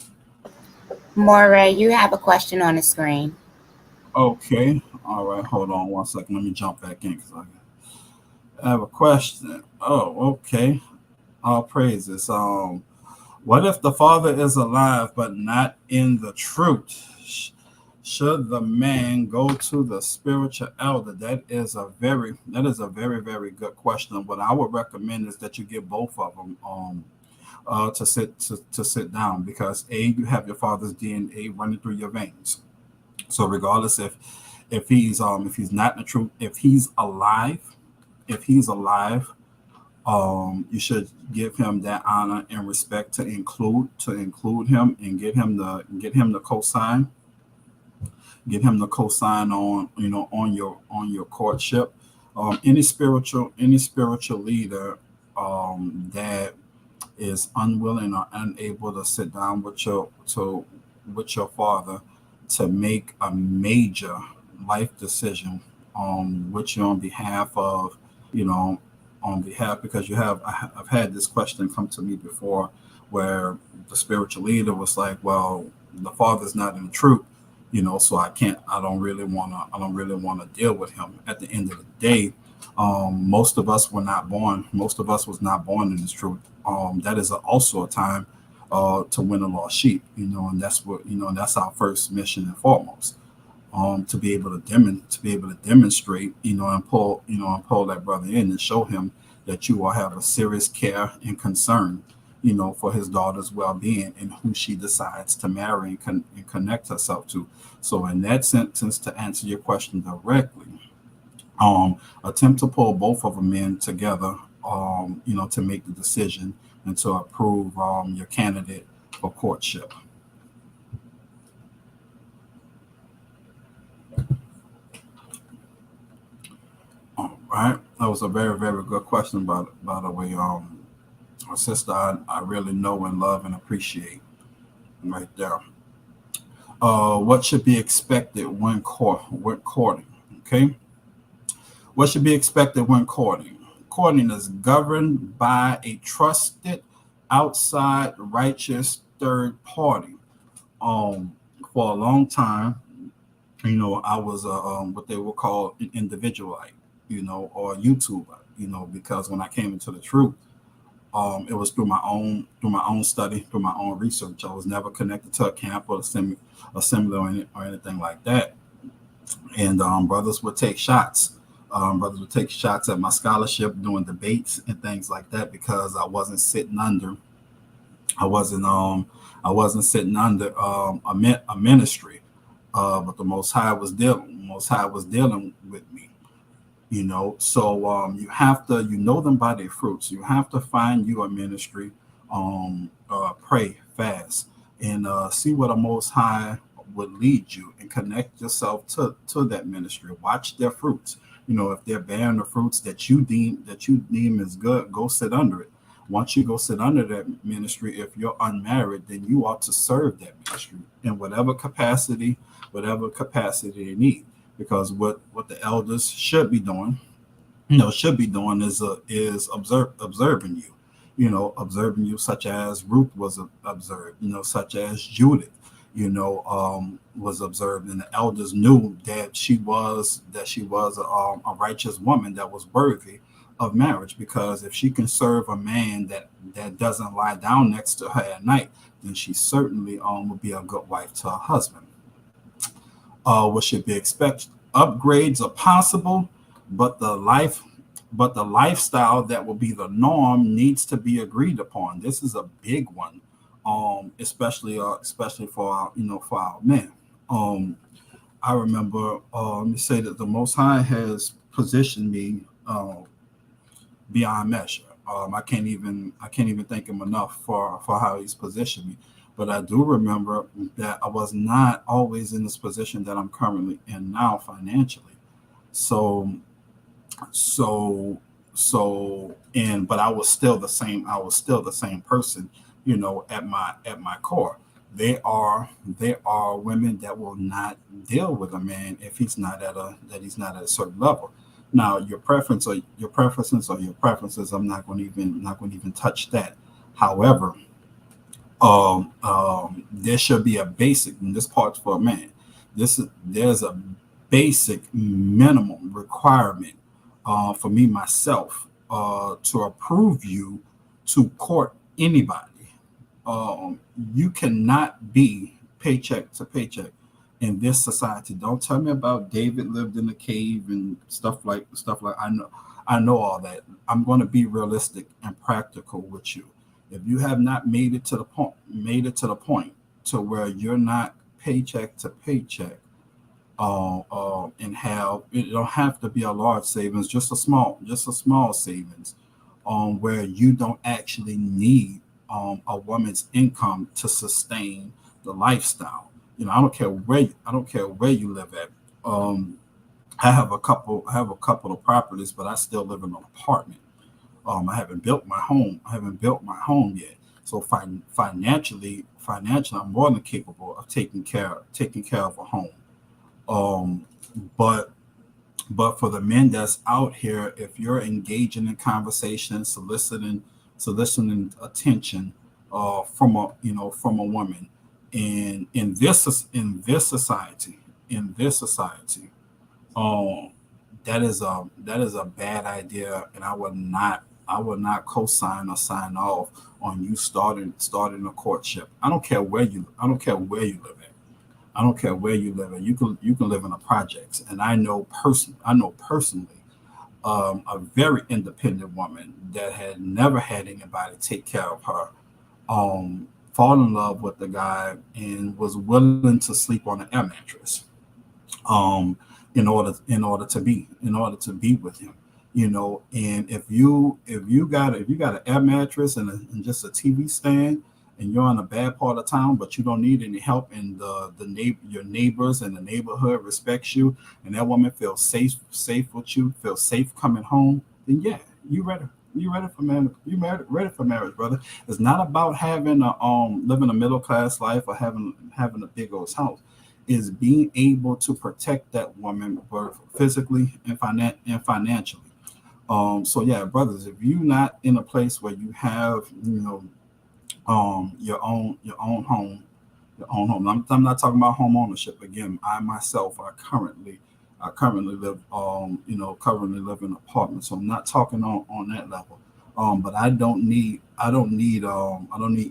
Moreh, you have a question on the screen. Okay, all right. Hold on one second. Let me jump back in because I have a question. Oh, okay. All praises. What if the father is alive but not in the truth? Should the man go to the spiritual elder? That is a very very good question. What I would recommend is that you get both of them to sit down, because you have your father's DNA running through your veins. So regardless if he's not in the truth, if he's alive, you should give him that honor and respect to include him and get him the cosign on your courtship. Any spiritual leader that is unwilling or unable to sit down with your father to make a major life decision with you you know on behalf, because I've had this question come to me before, where the spiritual leader was like, well, the father's not in the truth, So I don't really want to deal with him. At the end of the day, most of us were not born. Most of us was not born in this truth. That is also a time to win a lost sheep. And that's what and that's our first mission and foremost. To be able to demonstrate, and pull that brother in and show him that you will have a serious care and concern, for his daughter's well-being and who she decides to marry and connect herself to. So, in that sentence, to answer your question directly, attempt to pull both of them in together, to make the decision and to approve your candidate for courtship. Right? That was a very, very good question, by the way. Sister, I really know and love and appreciate right there. What should be expected when courting? Okay. What should be expected when courting? Courting is governed by a trusted, outside, righteous third party. Um, for a long time, I was what they would call an individualite, or a YouTuber, because when I came into the truth, it was through my own study, through my own research. I was never connected to a camp or assembly or anything like that. And brothers would take shots. Brothers would take shots at my scholarship, doing debates and things like that, because I wasn't I wasn't sitting under a ministry, but the Most High was dealing with me. So you have to know them by their fruits. You have to find you a ministry, pray, fast, and see where the Most High would lead you, and connect yourself to that ministry. Watch their fruits. If they're bearing the fruits that you deem is good, go sit under it. Once you go sit under that ministry, if you're unmarried, then you ought to serve that ministry in whatever capacity they need. Because what the elders should be doing, is observing you, observing you, such as Ruth was observed, such as Judith, was observed, and the elders knew that she was a righteous woman that was worthy of marriage. Because if she can serve a man that doesn't lie down next to her at night, then she certainly would be a good wife to her husband. What should be expected? Upgrades are possible, but the lifestyle that will be the norm needs to be agreed upon. This is a big one, especially for for our men. Um, I remember, let me say that the Most High has positioned me beyond measure. I can't even thank him enough for how he's positioned me. But I do remember that I was not always in this position that I'm currently in now financially. So so and but I was still the same. I was still the same person, at my core. There are women that will not deal with a man if he's not at a certain level. Now, your preferences. I'm not going to even touch that. However, there should be a basic, and this part's for a man. There's a basic minimum requirement for me myself to approve you to court anybody. You cannot be paycheck to paycheck in this society. Don't tell me about David lived in a cave and stuff like. I know all that. I'm going to be realistic and practical with you. If you have not made it to the point to where you're not paycheck to paycheck, and have it don't have to be a large savings, just a small savings, where you don't actually need a woman's income to sustain the lifestyle. I don't care where you live at. Um, I have a couple of properties, but I still live in an apartment. I haven't built my home. I haven't built my home yet. So financially, I'm more than capable of taking care of a home. Um, but but for the men that's out here, if you're engaging in conversation, soliciting attention from a woman, And in this society, in this society, um, that is a bad idea, and I would not co-sign or sign off on you starting a courtship. I don't care where you live at. I don't care where you live at. You can live in a projects, and I know personally a very independent woman that had never had anybody take care of her, fall in love with the guy and was willing to sleep on an air mattress, um, in order to be with him. And if you got an air mattress and just a TV stand, and you're in a bad part of town, but you don't need any help, and your neighbors and the neighborhood respects you, and that woman feels safe with you, feels safe coming home, then yeah, you ready. You ready for marriage? Ready for marriage, brother? It's not about having living a middle class life or having a big old house. Is being able to protect that woman both physically and financially. So yeah, brothers, if you're not in a place where you have your own home, I'm not talking about home ownership. Again, I myself I currently live in an apartment, so I'm not talking on that level. But I don't need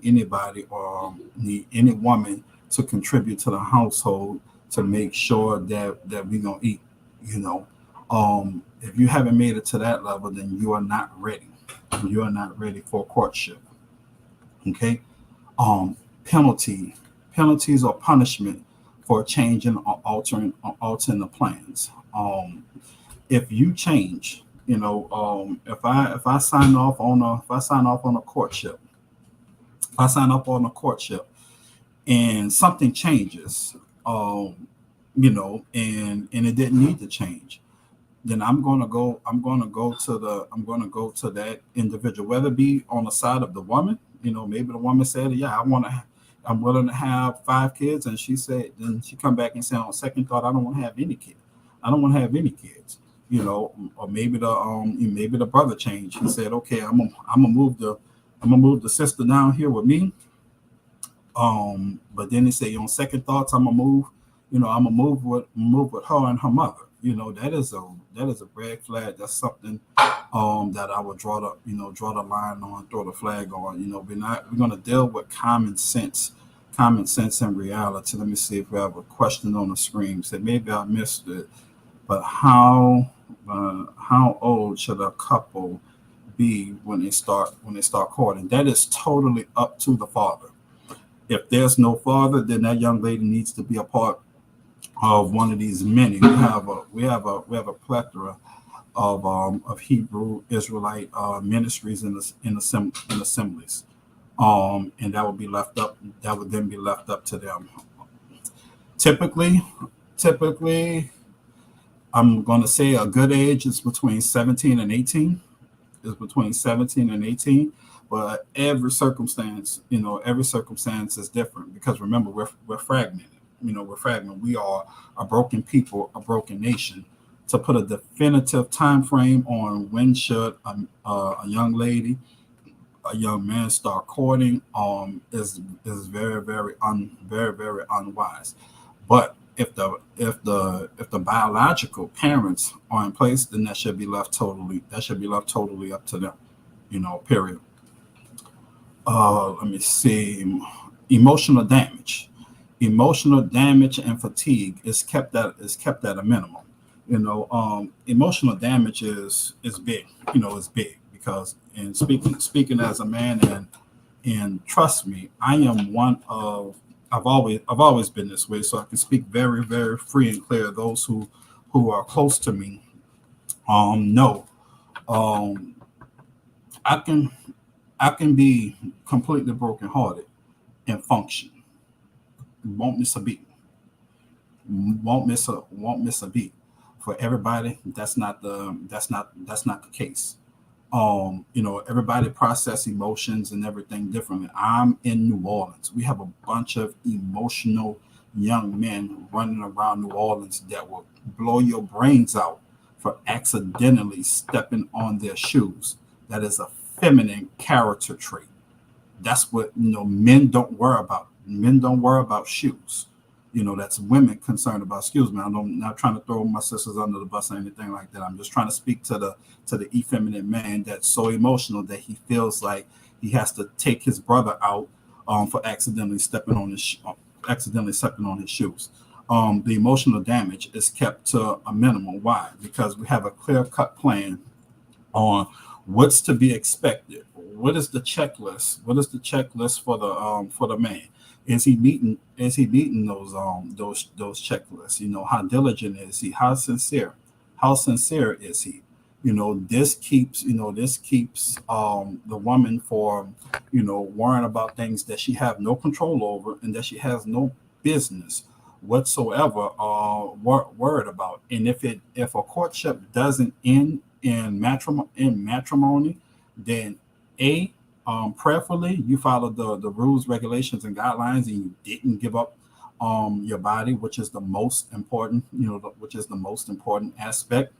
anybody or need any woman to contribute to the household to make sure that we gonna eat. You know, if you haven't made it to that level, then you are not ready. You are not ready for courtship. Okay. um, penalty, penalties or punishment for changing or altering the plans. If you change, if I sign off on a courtship, if I sign up on a courtship and something changes, and it didn't need to change, then I'm gonna go to that individual, whether it be on the side of the woman. Maybe the woman said, yeah, I'm willing to have 5 kids, and then she come back and say, on second thought, I don't want to have any kids. I don't want to have any kids. Or maybe the brother changed. He said, okay, I'm gonna move the sister down here with me. But then he say, on second thoughts, I'm gonna move with her and her mother. That is a red flag. That's something that I would draw the line on, throw the flag on. We're gonna deal with common sense and reality. Let me see if we have a question on the screen. Said maybe I missed it, but how old should a couple be when they start courting? That is totally up to the father. If there's no father, then that young lady needs to be a part of one of these many. We have a plethora of Hebrew Israelite ministries in assemblies, and that would be left up. That would then be left up to them. Typically, typically, I'm going to say a good age is between 17 and 18. Is between 17 and 18. But every circumstance is different, because remember, we're fragmented. We're fragmented. We are a broken people, a broken nation. To put a definitive time frame on when should a young lady, a young man start courting, is very unwise. But if the biological parents are in place, then that should be left totally up to them. Period. Let me see. Emotional damage. Emotional damage and fatigue is kept at a minimum. Emotional damage is big. It's big, because, and speaking as a man, and trust me, I am one of I've always been this way, so I can speak very, very free and clear. Those who are close to me know, um I can I can be completely brokenhearted and function. Won't miss a beat. Won't miss a beat. For everybody, that's not the case. Everybody process emotions and everything differently. I'm in New Orleans. We have a bunch of emotional young men running around New Orleans that will blow your brains out for accidentally stepping on their shoes. That is a feminine character trait. That's what men don't worry about. Men don't worry about shoes. That's women concerned about. Excuse me, I'm not trying to throw my sisters under the bus or anything like that. I'm just trying to speak to the effeminate man that's so emotional that he feels like he has to take his brother out for accidentally stepping on his shoes. The emotional damage is kept to a minimum. Why? Because we have a clear cut plan on what's to be expected. What is the checklist? What is the checklist for the man? Is he meeting those checklists? How diligent is he? How sincere? How sincere is he? This keeps the woman from worrying about things that she have no control over and that she has no business whatsoever worried about. And if a courtship doesn't end in matrimony, then a prayerfully you follow the rules, regulations, and guidelines, and you didn't give up your body, which is the most important, which is the most important aspect.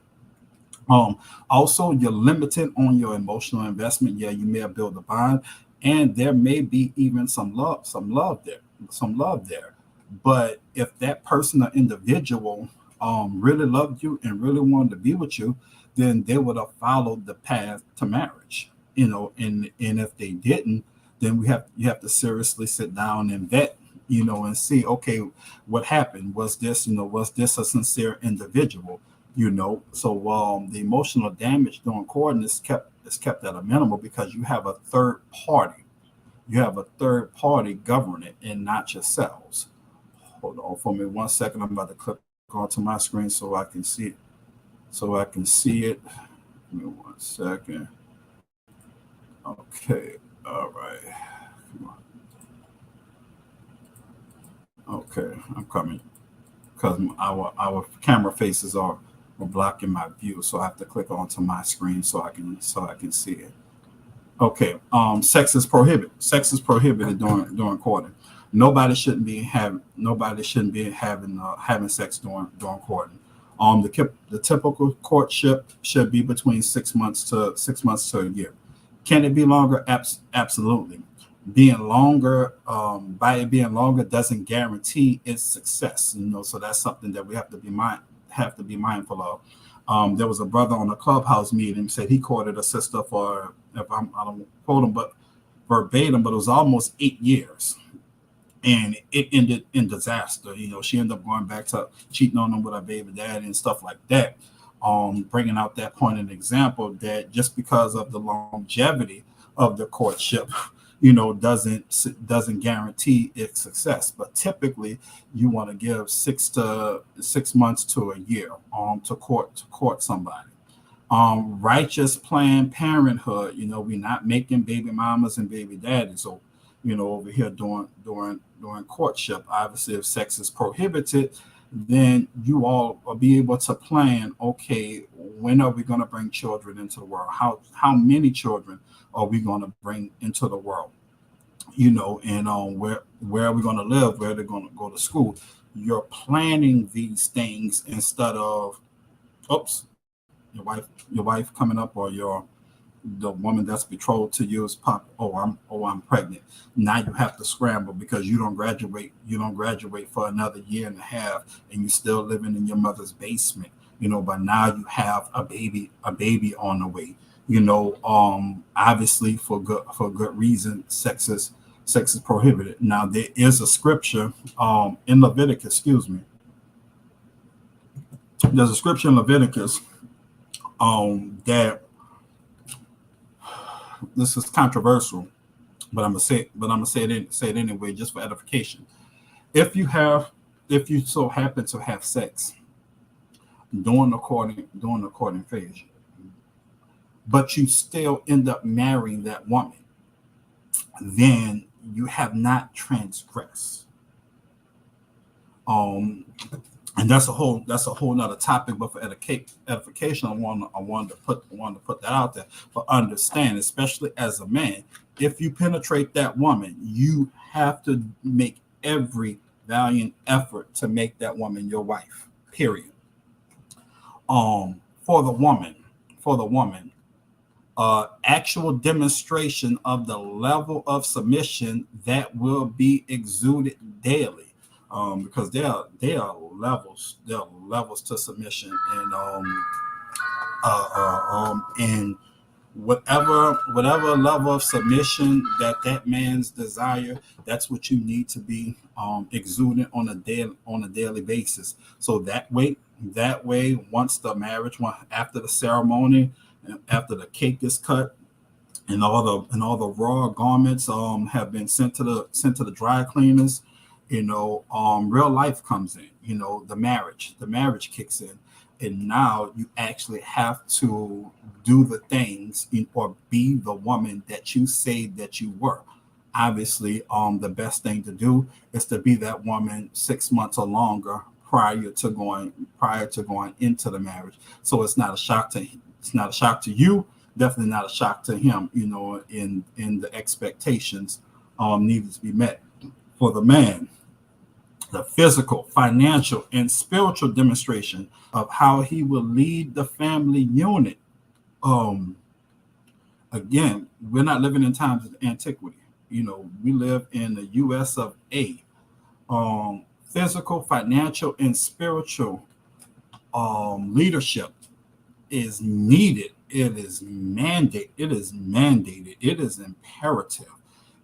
Also, you're limited on your emotional investment. Yeah, you may have built a bond, and there may be even some love there. But if that person or individual really loved you and really wanted to be with you, then they would have followed the path to marriage. And if they didn't, then you have to seriously sit down and vet, and see, okay, what happened? Was this a sincere individual? So the emotional damage during courting is kept at a minimum because you have a third party governing it and not yourselves. Hold on for me 1 second. I'm about to click onto my screen so I can see it. Give me 1 second. Okay. All right. Come on. Okay, I'm coming because our camera faces are blocking my view, so I have to click onto my screen so I can see it. Okay. Sex is prohibited during courting. Nobody shouldn't be having sex during courting. The typical courtship should be between 6 months to a year. Can it be longer? Absolutely. By it being longer doesn't guarantee its success. So that's something that we have to be mindful of. There was a brother on a clubhouse meeting said he courted a sister for, I don't quote him, but verbatim, but it was almost 8 years, and it ended in disaster. She ended up going back to cheating on him with her baby daddy and stuff like that. Bringing out that point and example that just because of the longevity of the courtship, doesn't guarantee its success. But typically, you want to give 6 months to a year to court somebody. Righteous Planned Parenthood. We're not making baby mamas and baby daddies. So, over here during courtship. Obviously, if sex is prohibited, then you all will be able to plan. Okay, when are we going to bring children into the world? How many children are we going to bring into the world? And where are we going to live? Where they're going to go to school? You're planning these things instead of, oops, your wife coming up, or the woman that's betrothed to you is pop. I'm pregnant. Now you have to scramble because you don't graduate for another year and a half, and you're still living in your mother's basement. But now you have a baby on the way. Obviously for good reason, sex is prohibited. Now there is a scripture in Leviticus. Excuse me. There's a scripture in Leviticus that this is controversial, but I'm gonna say it anyway, just for edification. If you so happen to have sex during the courting phase, but you still end up marrying that woman, then you have not transgressed. Um, and that's a whole nother topic. But for edification, I wanted to put that out there for understand, especially as a man. If you penetrate that woman, you have to make every valiant effort to make that woman your wife. Period. For the woman, actual demonstration of the level of submission that will be exuded daily, because there are levels to submission, and whatever level of submission that man's desire, that's what you need to be exuding on a daily basis. So that way, once the marriage, after the ceremony, and after the cake is cut, and all the raw garments have been sent to the dry cleaners, real life comes in. The marriage kicks in, and now you actually have to do the things or be the woman that you say that you were. Obviously, the best thing to do is to be that woman 6 months or longer prior to going into the marriage. So it's not a shock to you, definitely not a shock to him. In the expectations needed to be met. For the man, the physical, financial, and spiritual demonstration of how he will lead the family unit. Um, Again, we're not living in times of antiquity. We live in the U.S. of A. Physical, financial, and spiritual leadership is needed. It is mandated. It is mandated. It is imperative.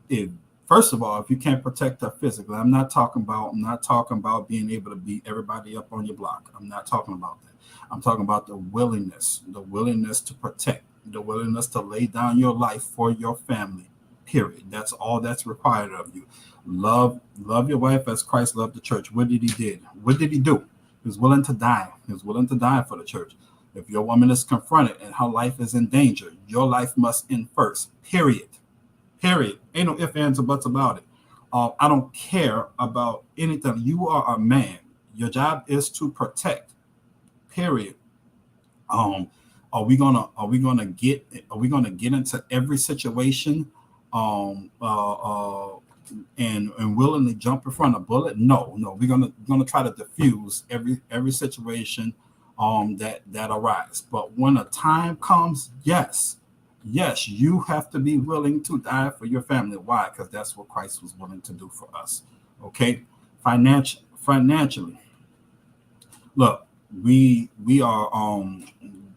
If First of all, if you can't protect her physically, I'm not talking about being able to beat everybody up on your block. I'm not talking about that. I'm talking about the willingness to protect, the willingness to lay down your life for your family. Period. That's all that's required of you. Love your wife as Christ loved the church. What did he did? What did he do? He was willing to die. He was willing to die for the church. If your woman is confronted and her life is in danger, your life must end first. Period. Period. Ain't no ifs, ands, or buts about it. I don't care about anything. You are a man. Your job is to protect. Period. Um, are we gonna get into every situation, um, uh, uh, and willingly jump in front of a bullet? No, no. We're gonna try to diffuse every situation that arises. But when a time comes, yes, you have to be willing to die for your family. Why? Because that's what Christ was willing to do for us. Okay, financially, look, we are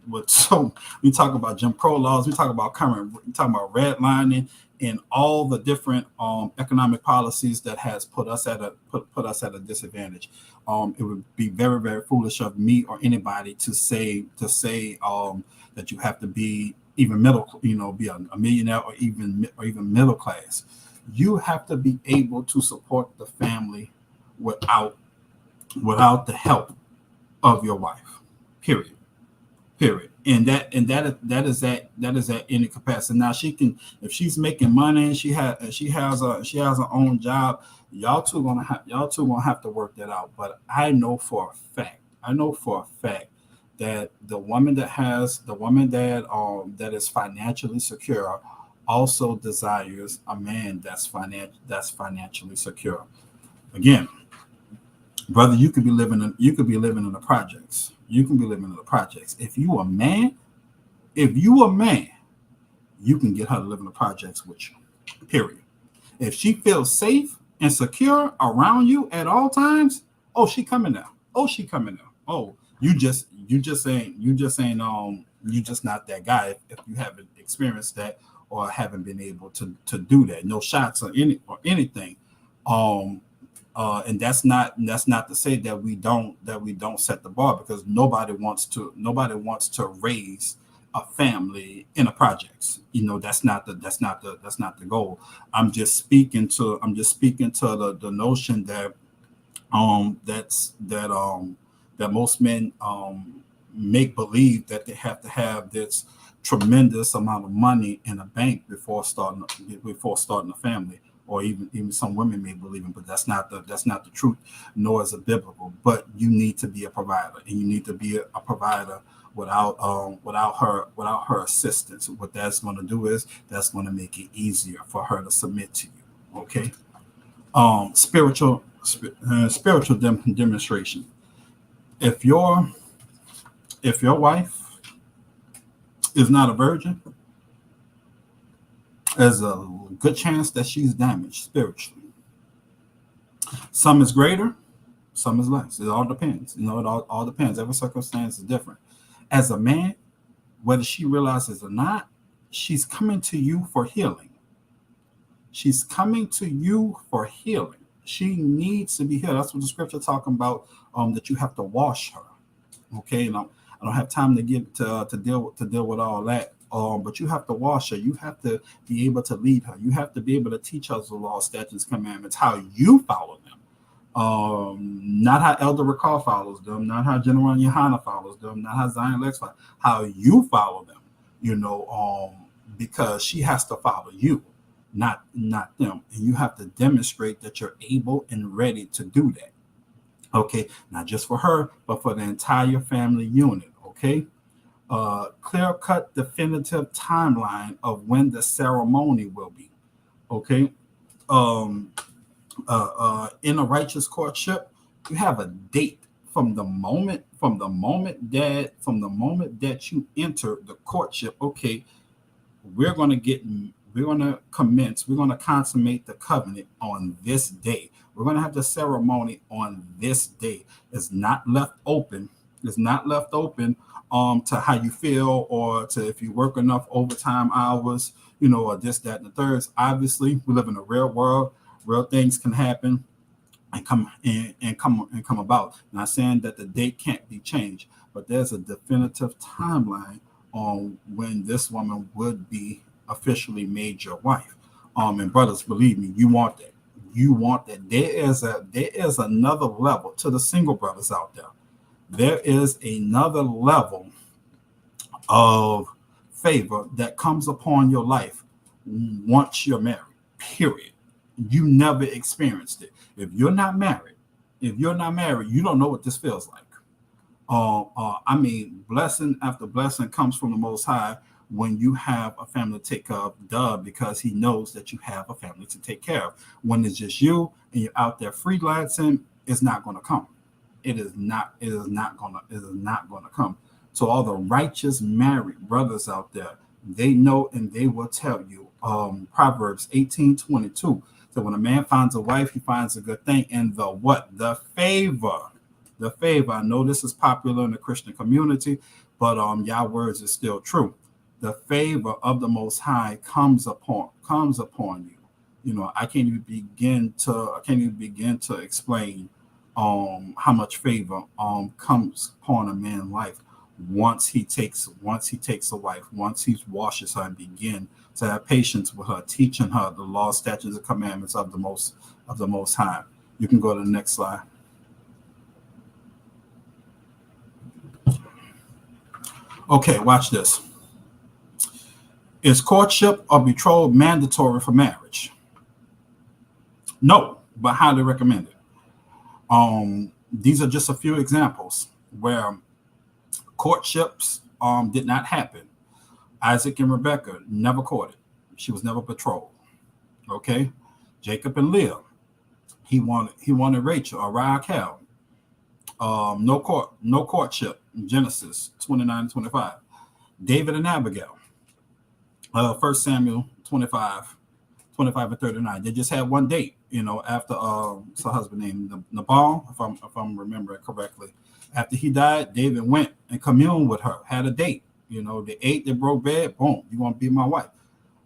with so we talk about Jim Crow laws, we talk about redlining and all the different economic policies that has put us at a disadvantage. It would be very, very foolish of me or anybody to say that you have to be even middle, be a millionaire, or even middle class. You have to be able to support the family without the help of your wife. Period. Period. And that is at any capacity. Now she can, if she's making money and she has her own job, y'all two gonna have to work that out. But I know for a fact that the woman that is financially secure also desires a man that's financially secure. Again, brother, you could be living in the projects. You can be living in the projects. If you a man, you can get her to live in the projects with you. Period. If she feels safe and secure around you at all times, oh, she coming now. Oh, she coming now. Oh, you just not that guy if you haven't experienced that or haven't been able to do that. No shots or anything. Um, and that's not to say that we don't set the bar, because nobody wants to raise a family in a projects. That's not the goal. I'm just speaking to the notion that most men make believe that they have to have this tremendous amount of money in a bank before starting a family, or even some women may believe in, but that's not the truth, nor is it biblical. But you need to be a provider, and you need to be a provider without her assistance. What that's going to do is that's going to make it easier for her to submit to you. Okay. Spiritual demonstration. If your wife is not a virgin, there's a good chance that she's damaged spiritually. Some is greater, some is less. It all depends. It all depends. Every circumstance is different. As a man, whether she realizes or not, she's coming to you for healing. She's coming to you for healing. She needs to be healed. That's what the scripture talking about. That you have to wash her. Okay, and I don't have time to get to deal with all that. But you have to wash her. You have to be able to lead her. You have to be able to teach us the law, statutes, commandments, how you follow them. Not how Elder Recall follows them, not how General Yohana follows them, not how Zion Lex follows, how you follow them. Because she has to follow you, not them, and you have to demonstrate that you're able and ready to do that. Okay, not just for her, but for the entire family unit. Okay, clear-cut, definitive timeline of when the ceremony will be. Okay, in a righteous courtship, you have a date from the moment that you enter the courtship. Okay, we're going to consummate the covenant on this day. We're going to have the ceremony on this day. It's not left open. To how you feel, or to if you work enough overtime hours, or this, that, and the thirds. Obviously, we live in a real world. Real things can happen and come about. Not saying that the date can't be changed, but there's a definitive timeline on when this woman would be officially made your wife. And brothers, believe me, you want that. You want that. There is another level to the single brothers out there. There is another level of favor that comes upon your life once you're married. Period. You never experienced it. If you're not married, you don't know what this feels like. Blessing after blessing comes from the Most High when you have a family to take care of, because He knows that you have a family to take care of. When it's just you and you're out there freelancing, it's not going to come. It is not going to come. So all the righteous married brothers out there, they know and they will tell you. Proverbs 18:22. So when a man finds a wife, he finds a good thing. And the what? The favor. The favor. I know this is popular in the Christian community, but y'all words is still true. The favor of the Most High comes upon you. I can't even begin to explain how much favor comes upon a man's life once he takes a wife, once he washes her and begin to have patience with her, teaching her the law, statutes, and commandments of the Most High. You can go to the next slide. Okay, watch this. Is courtship or betrothal mandatory for marriage? No, but highly recommended. These are just a few examples where courtships did not happen. Isaac and Rebekah never courted. She was never betrothed. Okay, Jacob and Leah. He wanted Rachel or Rachel. No courtship. Genesis 29-25. David and Abigail. 1 Samuel 25 and 39. They just had one date, after it's her husband named Nabal, if I'm remembering correctly. After he died, David went and communed with her, had a date. They ate, they broke bread, boom, you want to be my wife.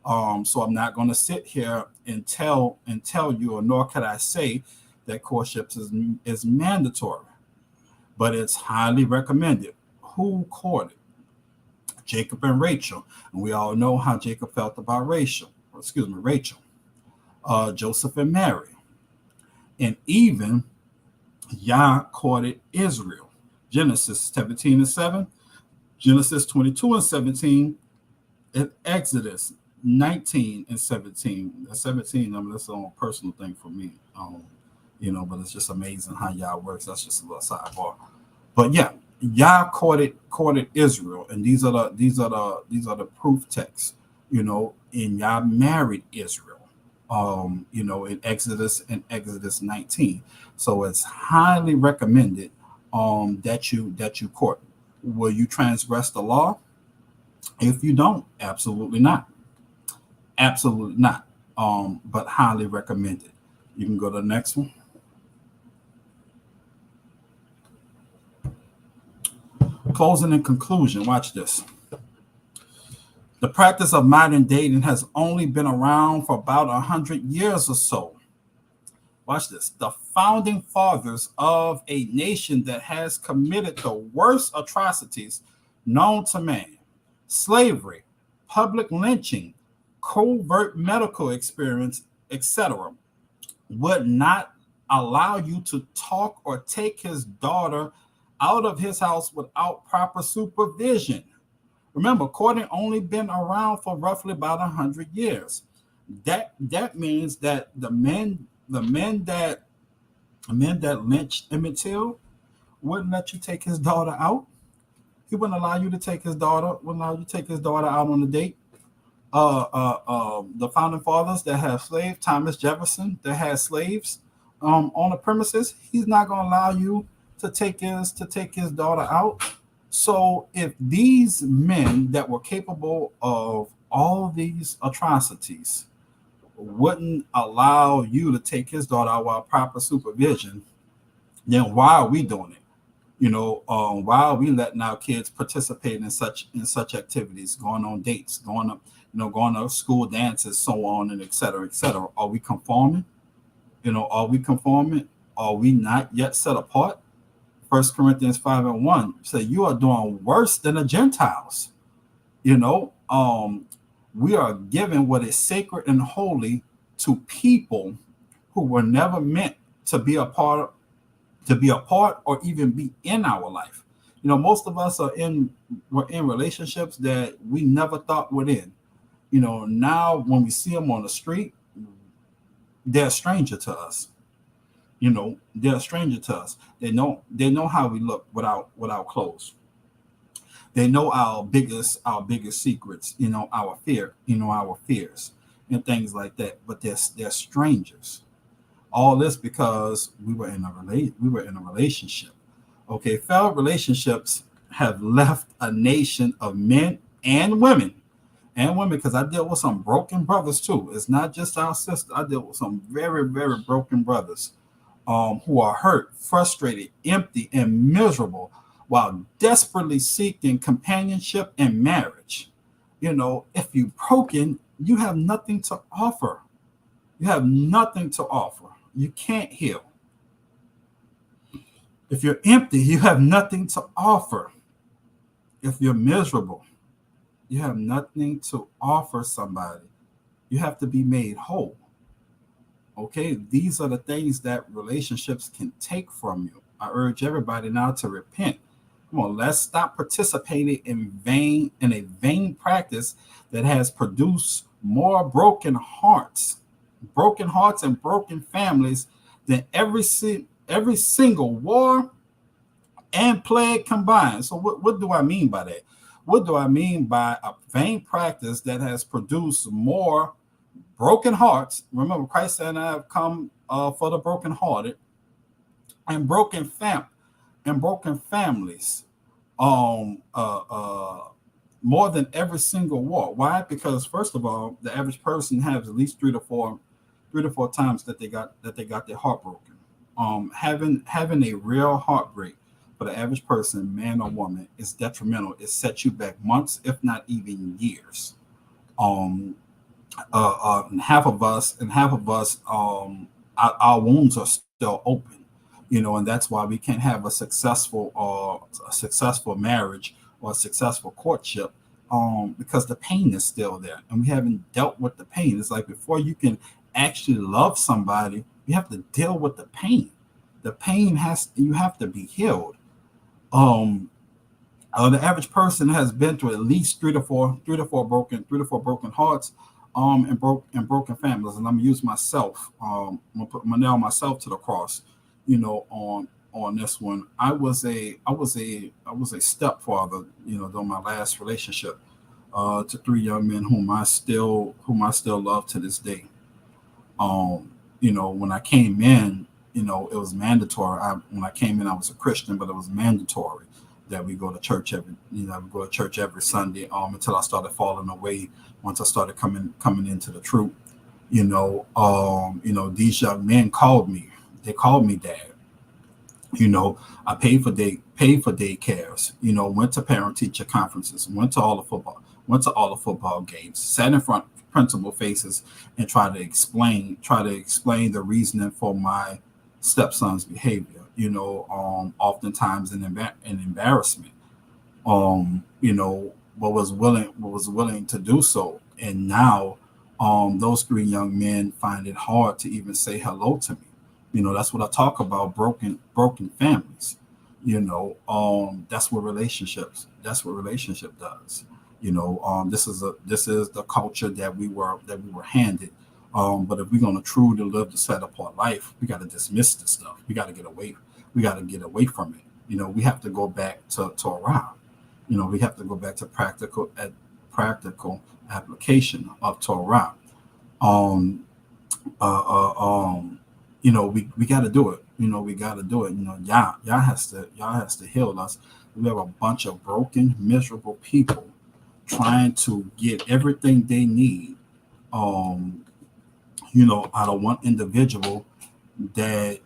So I'm not going to sit here and tell you, or nor could I say that courtship is mandatory, but it's highly recommended. Who courted? Jacob and Rachel, and we all know how Jacob felt about Rachel. Joseph and Mary, and even Yah courted Israel. Genesis 17:7, Genesis 22:17, and Exodus 19:17. 17, that's a personal thing for me, but it's just amazing how Yah works. That's just a little sidebar. But yeah, Yah courted Israel, and these are the proof texts. And Yah married Israel. In Exodus 19. So it's highly recommended that you court. Will you transgress the law? If you don't, absolutely not. Absolutely not. But highly recommended. You can go to the next one. Closing and conclusion. Watch this. The practice of modern dating has only been around for about 100 years or so. Watch this. The founding fathers of a nation that has committed the worst atrocities known to man, slavery, public lynching, covert medical experience, etc., would not allow you to talk or take his daughter out of his house without proper supervision. Remember, courting only been around for roughly about 100 years. That means that the men that lynched Emmett Till wouldn't let you take his daughter out. He wouldn't allow you to take his daughter. Wouldn't allow you to take his daughter out on a date. The founding fathers that have slaves, Thomas Jefferson that had slaves on the premises, he's not going to allow you to take his daughter out. So if these men that were capable of all these atrocities wouldn't allow you to take his daughter out without proper supervision, then why are we doing it? Why are we letting our kids participate in such activities, going on dates, going to school dances, so on and et cetera, et cetera? Are we conforming? Are we conforming? Are we not yet set apart? 1 Corinthians 5:1 say you are doing worse than the Gentiles. You know, we are given what is sacred and holy to people who were never meant to be a part or even be in our life. Most of us we're in relationships that we never thought were in. Now when we see them on the street, they're a stranger to us. They're a stranger to us. They know how we look without clothes. They know our biggest secrets, our fears and things like that. But they're strangers. All this because we were in a relationship. Okay, failed relationships have left a nation of men and women, because I deal with some broken brothers too. It's not just our sister. I deal with some very, very broken brothers who are hurt, frustrated, empty, and miserable while desperately seeking companionship and marriage. If you're broken, you have nothing to offer. You have nothing to offer. You can't heal. If you're empty, you have nothing to offer. If you're miserable, you have nothing to offer somebody. You have to be made whole. Okay, these are the things that relationships can take from you. I urge everybody now to repent. Come on, let's stop participating in a vain practice that has produced more broken hearts and broken families than every single war and plague combined. So what do I mean by that? What do I mean by a vain practice that has produced more broken hearts? Remember, Christ said, "I have come for the brokenhearted and broken families." Um, uh, uh, More than every single war. Why? Because first of all, the average person has at least three to four times that they got their heart broken. Having a real heartbreak for the average person, man or woman, is detrimental. It sets you back months, if not even years. Um, and half of us, our wounds are still open, and that's why we can't have a successful marriage or a successful courtship, because the pain is still there, and we haven't dealt with the pain. It's like before you can actually love somebody, you have to deal with the pain. The pain you have to be healed. Um, the average person has been through at least three to four broken hearts, and broken families. And I'm gonna use myself. I'm gonna nail myself to the cross. On this one, I was a stepfather. During my last relationship, to three young men whom I still love to this day. When I came in, it was mandatory. When I came in, I was a Christian, but it was mandatory. that we go to church every we go to church every Sunday until I started falling away once I started coming into the truth. These young men called me. They called me dad. You know, I paid for daycares. Went to parent teacher conferences, went to all the football games, sat in front of principal faces, and try to explain the reasoning for my stepson's behavior. Oftentimes an embarrassment. But was willing to do so, and now, those three young men find it hard to even say hello to me. That's what I talk about, broken families. That's what relationship does. This is the culture that we were handed. But if we're going to truly live the set apart life, we got to dismiss this stuff. We got to get away from it. We have to go back to Torah. We have to go back to practical application of Torah. um we got to do it. We got to do it. Y'all has to heal us. We have a bunch of broken, miserable people trying to get everything they need, um out of one individual, that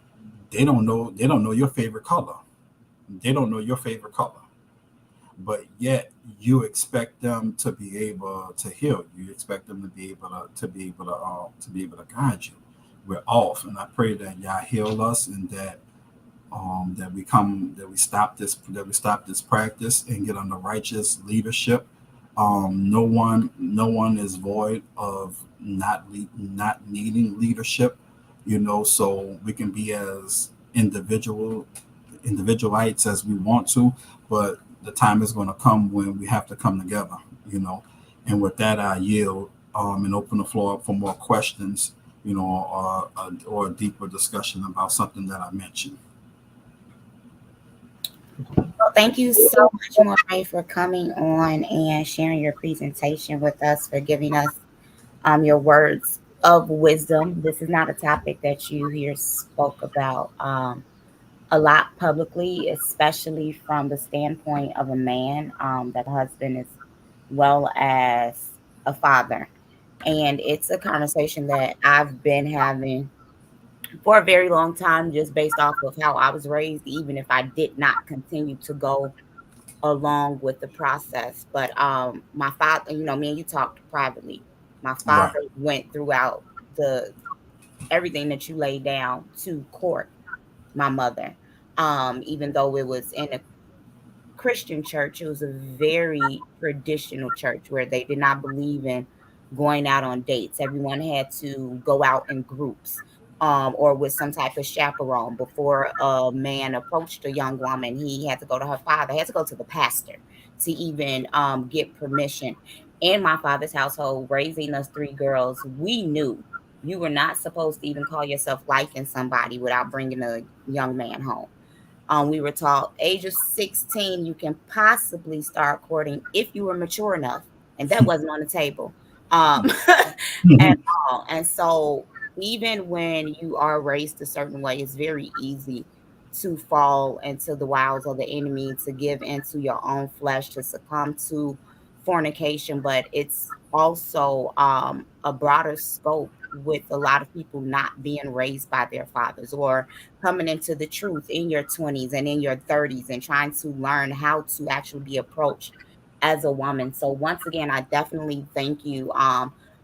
they don't know your favorite color. They don't know your favorite color, but yet you expect them to be able to heal you. You expect them to be able to guide you. We're off, and I pray that y'all heal us, and that we stop this practice and get under righteous leadership. No one is void of not needing leadership. So we can be as individualites as we want to, but the time is going to come when we have to come together. You know, and with that, I yield, and open the floor up for more questions. Or a deeper discussion about something that I mentioned. Well, thank you so much, Moreh, for coming on and sharing your presentation with us, for giving us your words of wisdom. This is not a topic that you hear spoke about a lot publicly, especially from the standpoint of a man, that the husband is well as a father. And it's a conversation that I've been having for a very long time, just based off of how I was raised, even if I did not continue to go along with the process. But my father, me and you talked privately. My Right, father went throughout the everything that you laid down to court my mother. Even though it was in a Christian church, it was a very traditional church where they did not believe in going out on dates. Everyone had to go out in groups, or with some type of chaperone. Before a man approached a young woman, he had to go to her father, he had to go to the pastor to even get permission. In my father's household, raising us three girls, we knew you were not supposed to even call yourself liking somebody without bringing a young man home. We were taught age of 16, you can possibly start courting if you were mature enough. And that wasn't on the table at all. And so, even when you are raised a certain way, it's very easy to fall into the wiles of the enemy, to give into your own flesh, to succumb to fornication. But it's also a broader scope, with a lot of people not being raised by their fathers, or coming into the truth in your 20s and in your 30s, and trying to learn how to actually be approached as a woman. So once again, I definitely thank you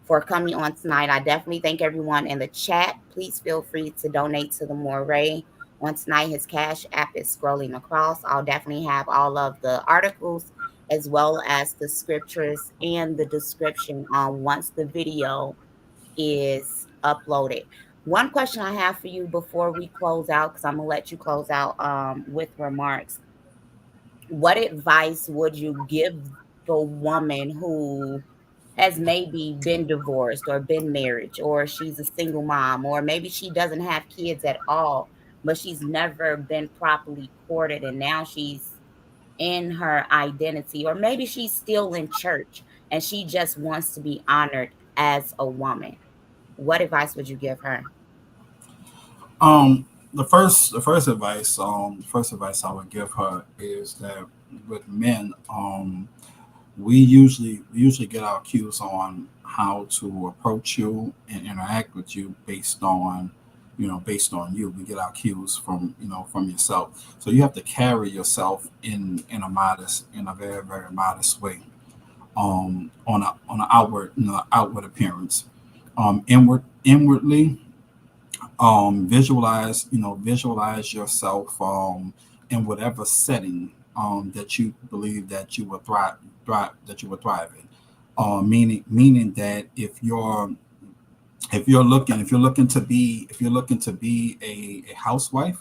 for coming on tonight. I definitely thank everyone in the chat. Please feel free to donate to the Moreh on tonight. His cash app is scrolling across. I'll definitely have all of the articles as well as the scriptures and the description on once the video is uploaded. One question I have for you before we close out, because I'm gonna let you close out with remarks. What advice would you give the woman who has maybe been divorced or been married, or she's a single mom, or maybe she doesn't have kids at all, but she's never been properly courted, and now she's in her identity, or maybe she's still in church and she just wants to be honored as a woman? What advice would you give her? Um, the first advice I would give her is that men, we usually get our cues on how to approach you and interact with you based on you. We get our cues from yourself. So you have to carry yourself in a very very modest way, on an outward appearance. Inwardly, visualize yourself in whatever setting that you believe that you will thrive in. Meaning that if you're looking to be a housewife,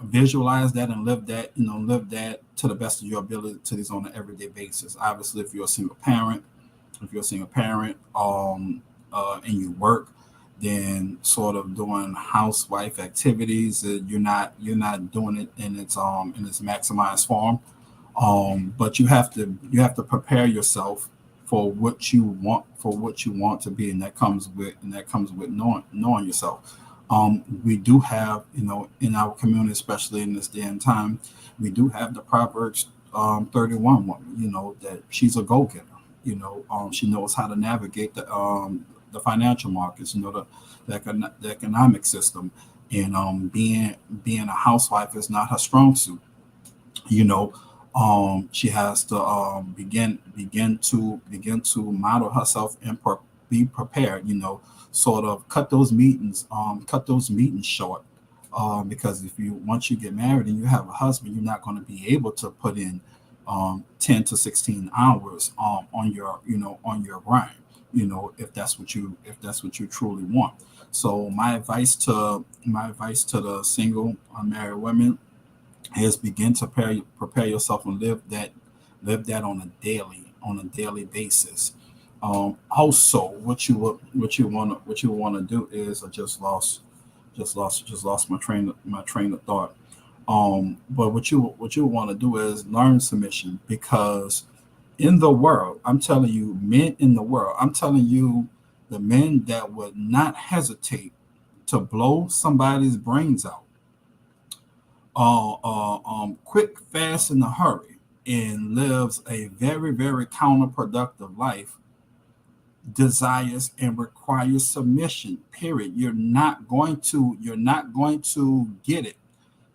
visualize that and live that to the best of your abilities on an everyday basis. Obviously, if you're a single parent, and you work, then sort of doing housewife activities, you're not doing it in its maximized form. But you have to prepare yourself for what you want to be, and that comes with knowing yourself. We do have, in our community, especially in this day and time, we do have the Proverbs 31 woman, that she's a go-getter. She knows how to navigate the financial markets, the economic system, and being a housewife is not her strong suit. you know she has to begin to model herself and be prepared, sort of cut those meetings short, because if you once you get married and you have a husband, you're not going to be able to put in 10 to 16 hours on your grind, if that's what you truly want. So my advice to the single unmarried women is begin to prepare yourself and live that on a daily basis. Also, what you want to do is, I just lost my train of thought. But what you want to do is learn submission, because in the world, I'm telling you, men in the world, I'm telling you, the men that would not hesitate to blow somebody's brains out, quick, fast, in a hurry, and lives a very, very counterproductive life, desires and requires submission. Period. You're not going to get it.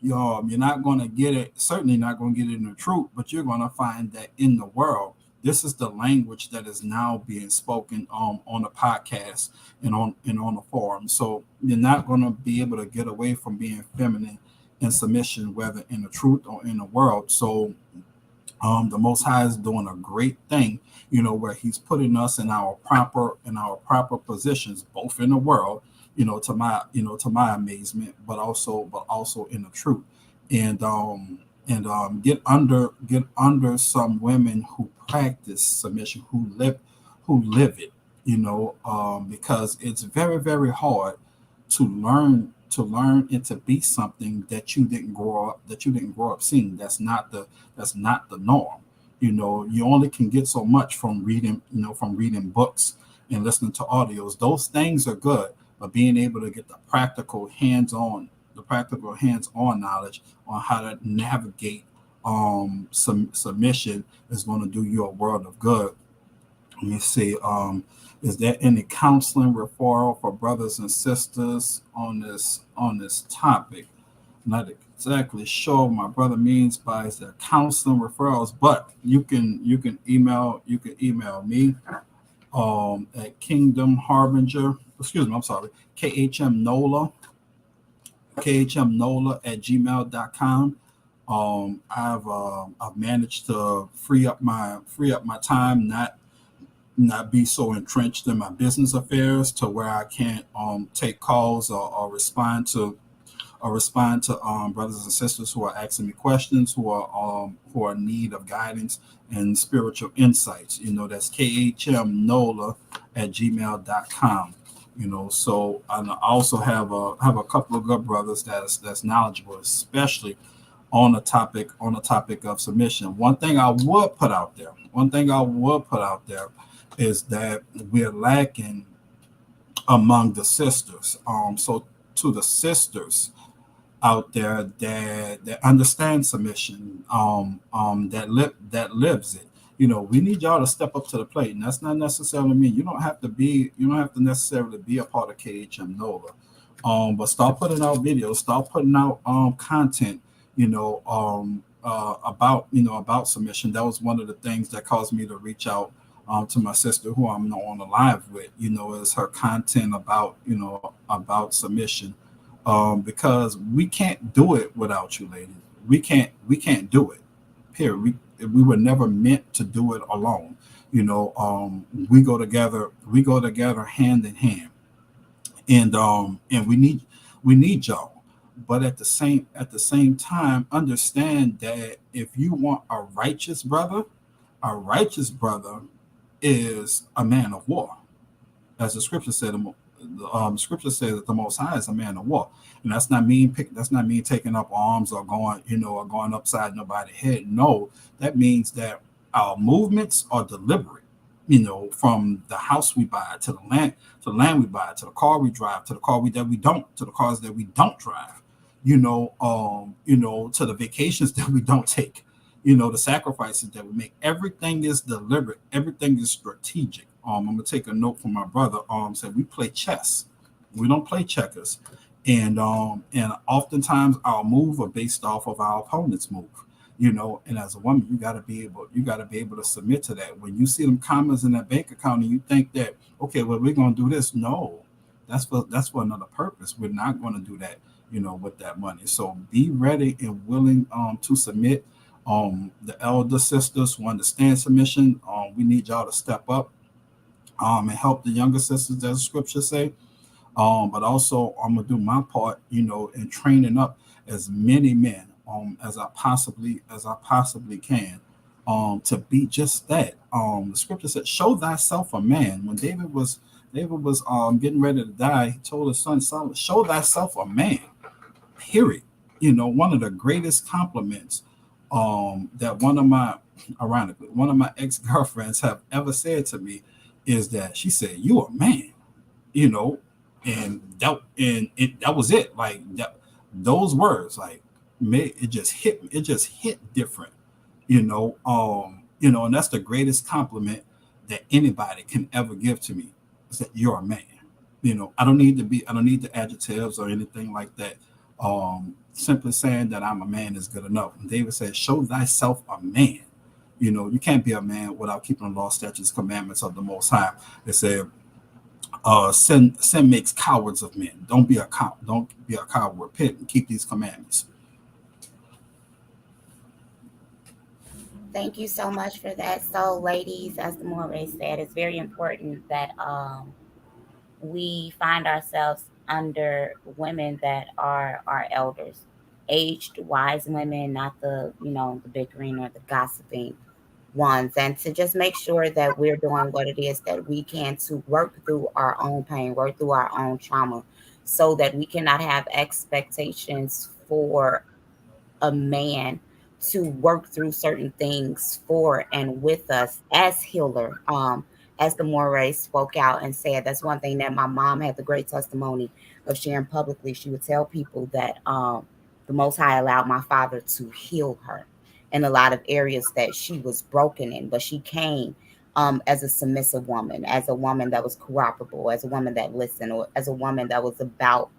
You're not going to get it. Certainly not going to get it in the truth. But you're going to find that in the world, this is the language that is now being spoken on the podcast and on the forum. So you're not going to be able to get away from being feminine and submission, whether in the truth or in the world. So the Most High is doing a great thing, where He's putting us in our proper positions, both in the world, to my amazement, but also in the truth, and get under some women who practice submission, who live it, because it's very very hard to learn and to be something that you didn't grow up seeing. That's not the norm. You only can get so much from reading books and listening to audios. Those things are good, but being able to get the practical hands on knowledge on how to navigate submission is going to do you a world of good. Let me see. Is there any counseling referral for brothers and sisters on this topic? Not exactly sure what my brother means by is there counseling referrals, but you can email me at Kingdom Harbinger. Excuse me, I'm sorry. KHM Nola at gmail.com. I've managed to free up my time, not be so entrenched in my business affairs to where I can't take calls or respond to brothers and sisters who are asking me questions, who are in need of guidance and spiritual insights. That's KHMNola at gmail.com. So I also have a couple of good brothers that's knowledgeable, especially on the topic of submission. One thing I would put out there is that we're lacking among the sisters. So to the sisters, out there that understand submission, that lives it. We need y'all to step up to the plate, and that's not necessarily mean you don't have to necessarily be a part of KHM NOLA. But start putting out videos, start putting out content, about submission. That was one of the things that caused me to reach out to my sister, who I'm on the live with. Is her content about submission, because we can't do it without you, ladies. We can't do it. Period. We were never meant to do it alone. We go together. We go together hand in hand, and we need y'all. But at the same time, understand that if you want a righteous brother is a man of war, as the scripture said. The scripture says that the Most High is a man of war, and that's not mean taking up arms or going upside nobody's head. No, that means that our movements are deliberate. From the house we buy to the land we buy, to the car we drive, to the to the cars that we don't drive. To the vacations that we don't take. The sacrifices that we make. Everything is deliberate. Everything is strategic. I'm gonna take a note from my brother. Said we play chess. We don't play checkers, and oftentimes our move are based off of our opponent's move. And as a woman, you gotta be able to submit to that. When you see them commas in that bank account, and you think that, okay, well, we're gonna do this. No, that's for another purpose. We're not gonna do that. With that money. So be ready and willing to submit. The elder sisters who understand submission, we need y'all to step up and help the younger sisters, as the scripture say. But also, I'm gonna do my part, in training up as many men as I possibly can, to be just that. The scripture said, "Show thyself a man." When David was getting ready to die, he told his son Solomon, "Show thyself a man." Period. One of the greatest compliments that one of my ex-girlfriends have ever said to me is that she said, "You a man," you know, and that was it. Like that, those words, like, it just hit different, and that's the greatest compliment that anybody can ever give to me, is that you're a man. I don't need the adjectives or anything like that. Simply saying that I'm a man is good enough. And David says, "Show thyself a man." You can't be a man without keeping the law, statutes, commandments of the Most High. It said, sin makes cowards of men. Don't be a coward. Repent and keep these commandments. Thank you so much for that. So, ladies, as the Moreh said, it's very important that we find ourselves under women that are our elders, aged, wise women, not the bickering or the gossiping ones, and to just make sure that we're doing what it is that we can to work through our own pain, work through our own trauma, so that we cannot have expectations for a man to work through certain things for and with us as healer. As the Moray spoke out and said, that's one thing that my mom had the great testimony of sharing publicly. She would tell people that the Most High allowed my father to heal her in a lot of areas that she was broken in, but she came as a submissive woman, as a woman that was cooperable, as a woman that listened, or as a woman that was about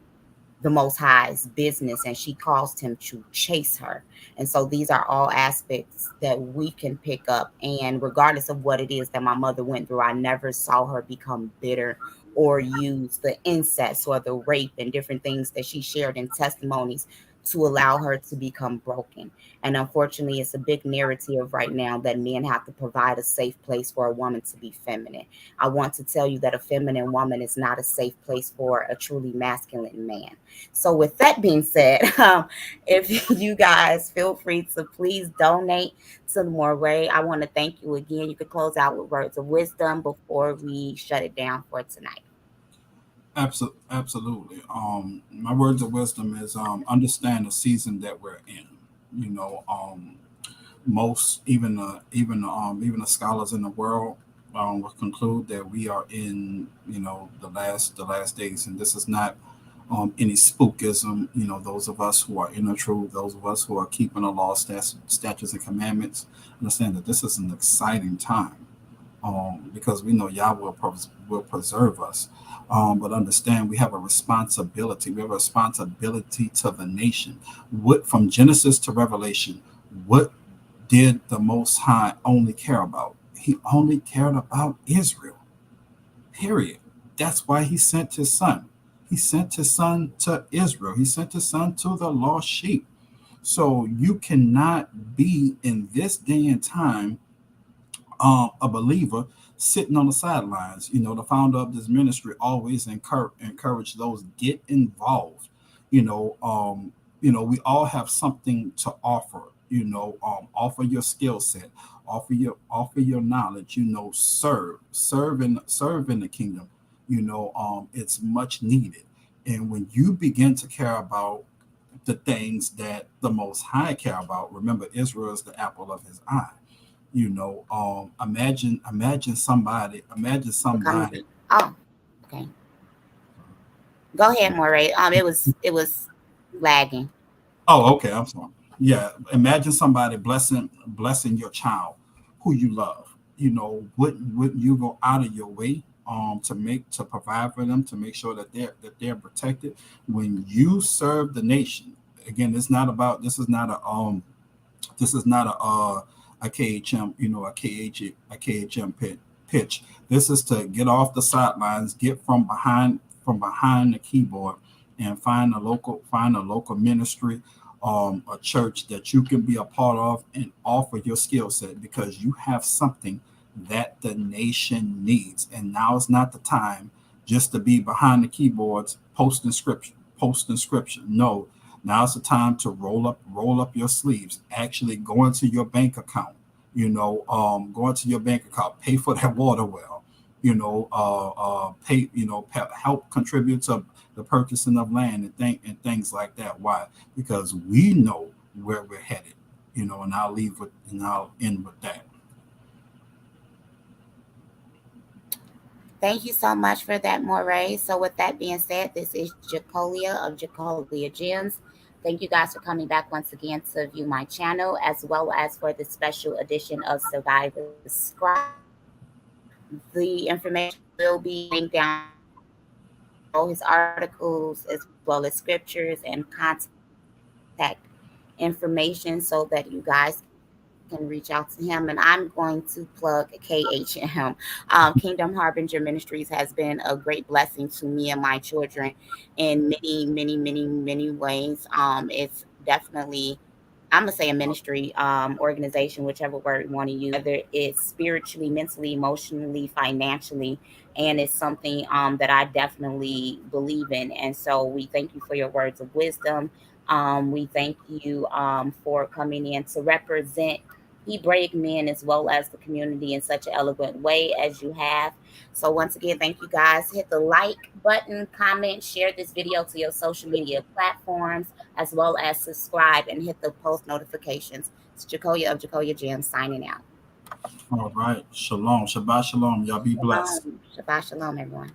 the Most High's business, and she caused him to chase her. And so these are all aspects that we can pick up. And regardless of what it is that my mother went through, I never saw her become bitter or use the incest or the rape and different things that she shared in testimonies to allow her to become broken. And unfortunately, it's a big narrative right now that men have to provide a safe place for a woman to be feminine. I want to tell you that a feminine woman is not a safe place for a truly masculine man. So, with that being said, if you guys feel free to please donate to the Moreh. I want to thank you again. You could close out with words of wisdom before we shut it down for tonight. Absolutely. My words of wisdom is, understand the season that we're in. Most, even the scholars in the world, will conclude that we are in, the last days, and this is not any spookism. Those of us who are in the truth, those of us who are keeping the law, statutes, and commandments, understand that this is an exciting time, because we know Yahweh will preserve us. But understand we have a responsibility. We have a responsibility to the nation. What from Genesis to Revelation, what did the Most High only care about? He only cared about Israel. Period. That's why he sent his son. He sent his son to Israel. He sent his son to the lost sheep. So you cannot be in this day and time a believer sitting on the sidelines. The founder of this ministry always encourage those get involved. We all have something to offer. Offer your skill set, offer your knowledge. Serve in the kingdom. It's much needed. And when you begin to care about the things that the Most High care about, remember Israel is the apple of His eye. Imagine somebody. Imagine somebody. Oh, okay. Go ahead, Moreh. It was lagging. Oh, okay. I'm sorry. Yeah, imagine somebody blessing your child, who you love. Would you go out of your way to provide for them, to make sure that they're protected when you serve the nation? Again, it's not about. This is not a KHM, a KHM pitch. This is to get off the sidelines, get from behind the keyboard, and find a local ministry, a church that you can be a part of, and offer your skill set, because you have something that the nation needs. And now is not the time just to be behind the keyboards posting scripture. No, now's the time to roll up your sleeves. Actually, go into your bank account. Go into your bank account, pay for that water well. Help contribute to the purchasing of land and things like that. Why? Because we know where we're headed. And I'll end with that. Thank you so much for that, Moreh. So, with that being said, this is Jacolia of Jacolia Gems. Thank you guys for coming back once again to view my channel, as well as for the special edition of Survivor Scribe. The information will be linked down below, his articles, as well as scriptures and contact information, so that you guys can reach out to him. And I'm going to plug KHM. Kingdom Harbinger Ministries has been a great blessing to me and my children in many, many, many, many ways. It's definitely, I'm gonna say, a ministry, organization, whichever word you want to use, whether it's spiritually, mentally, emotionally, financially, and it's something that I definitely believe in. And so we thank you for your words of wisdom. We thank you for coming in to represent Hebraic men as well as the community in such an eloquent way as you have. So once again, thank you guys. Hit the like button, comment, share this video to your social media platforms, as well as subscribe and hit the post notifications. It's Jacolia of Jacolia Gems signing out. All right. Shalom. Shabbat shalom. Y'all be blessed. Shalom. Shabbat shalom, everyone.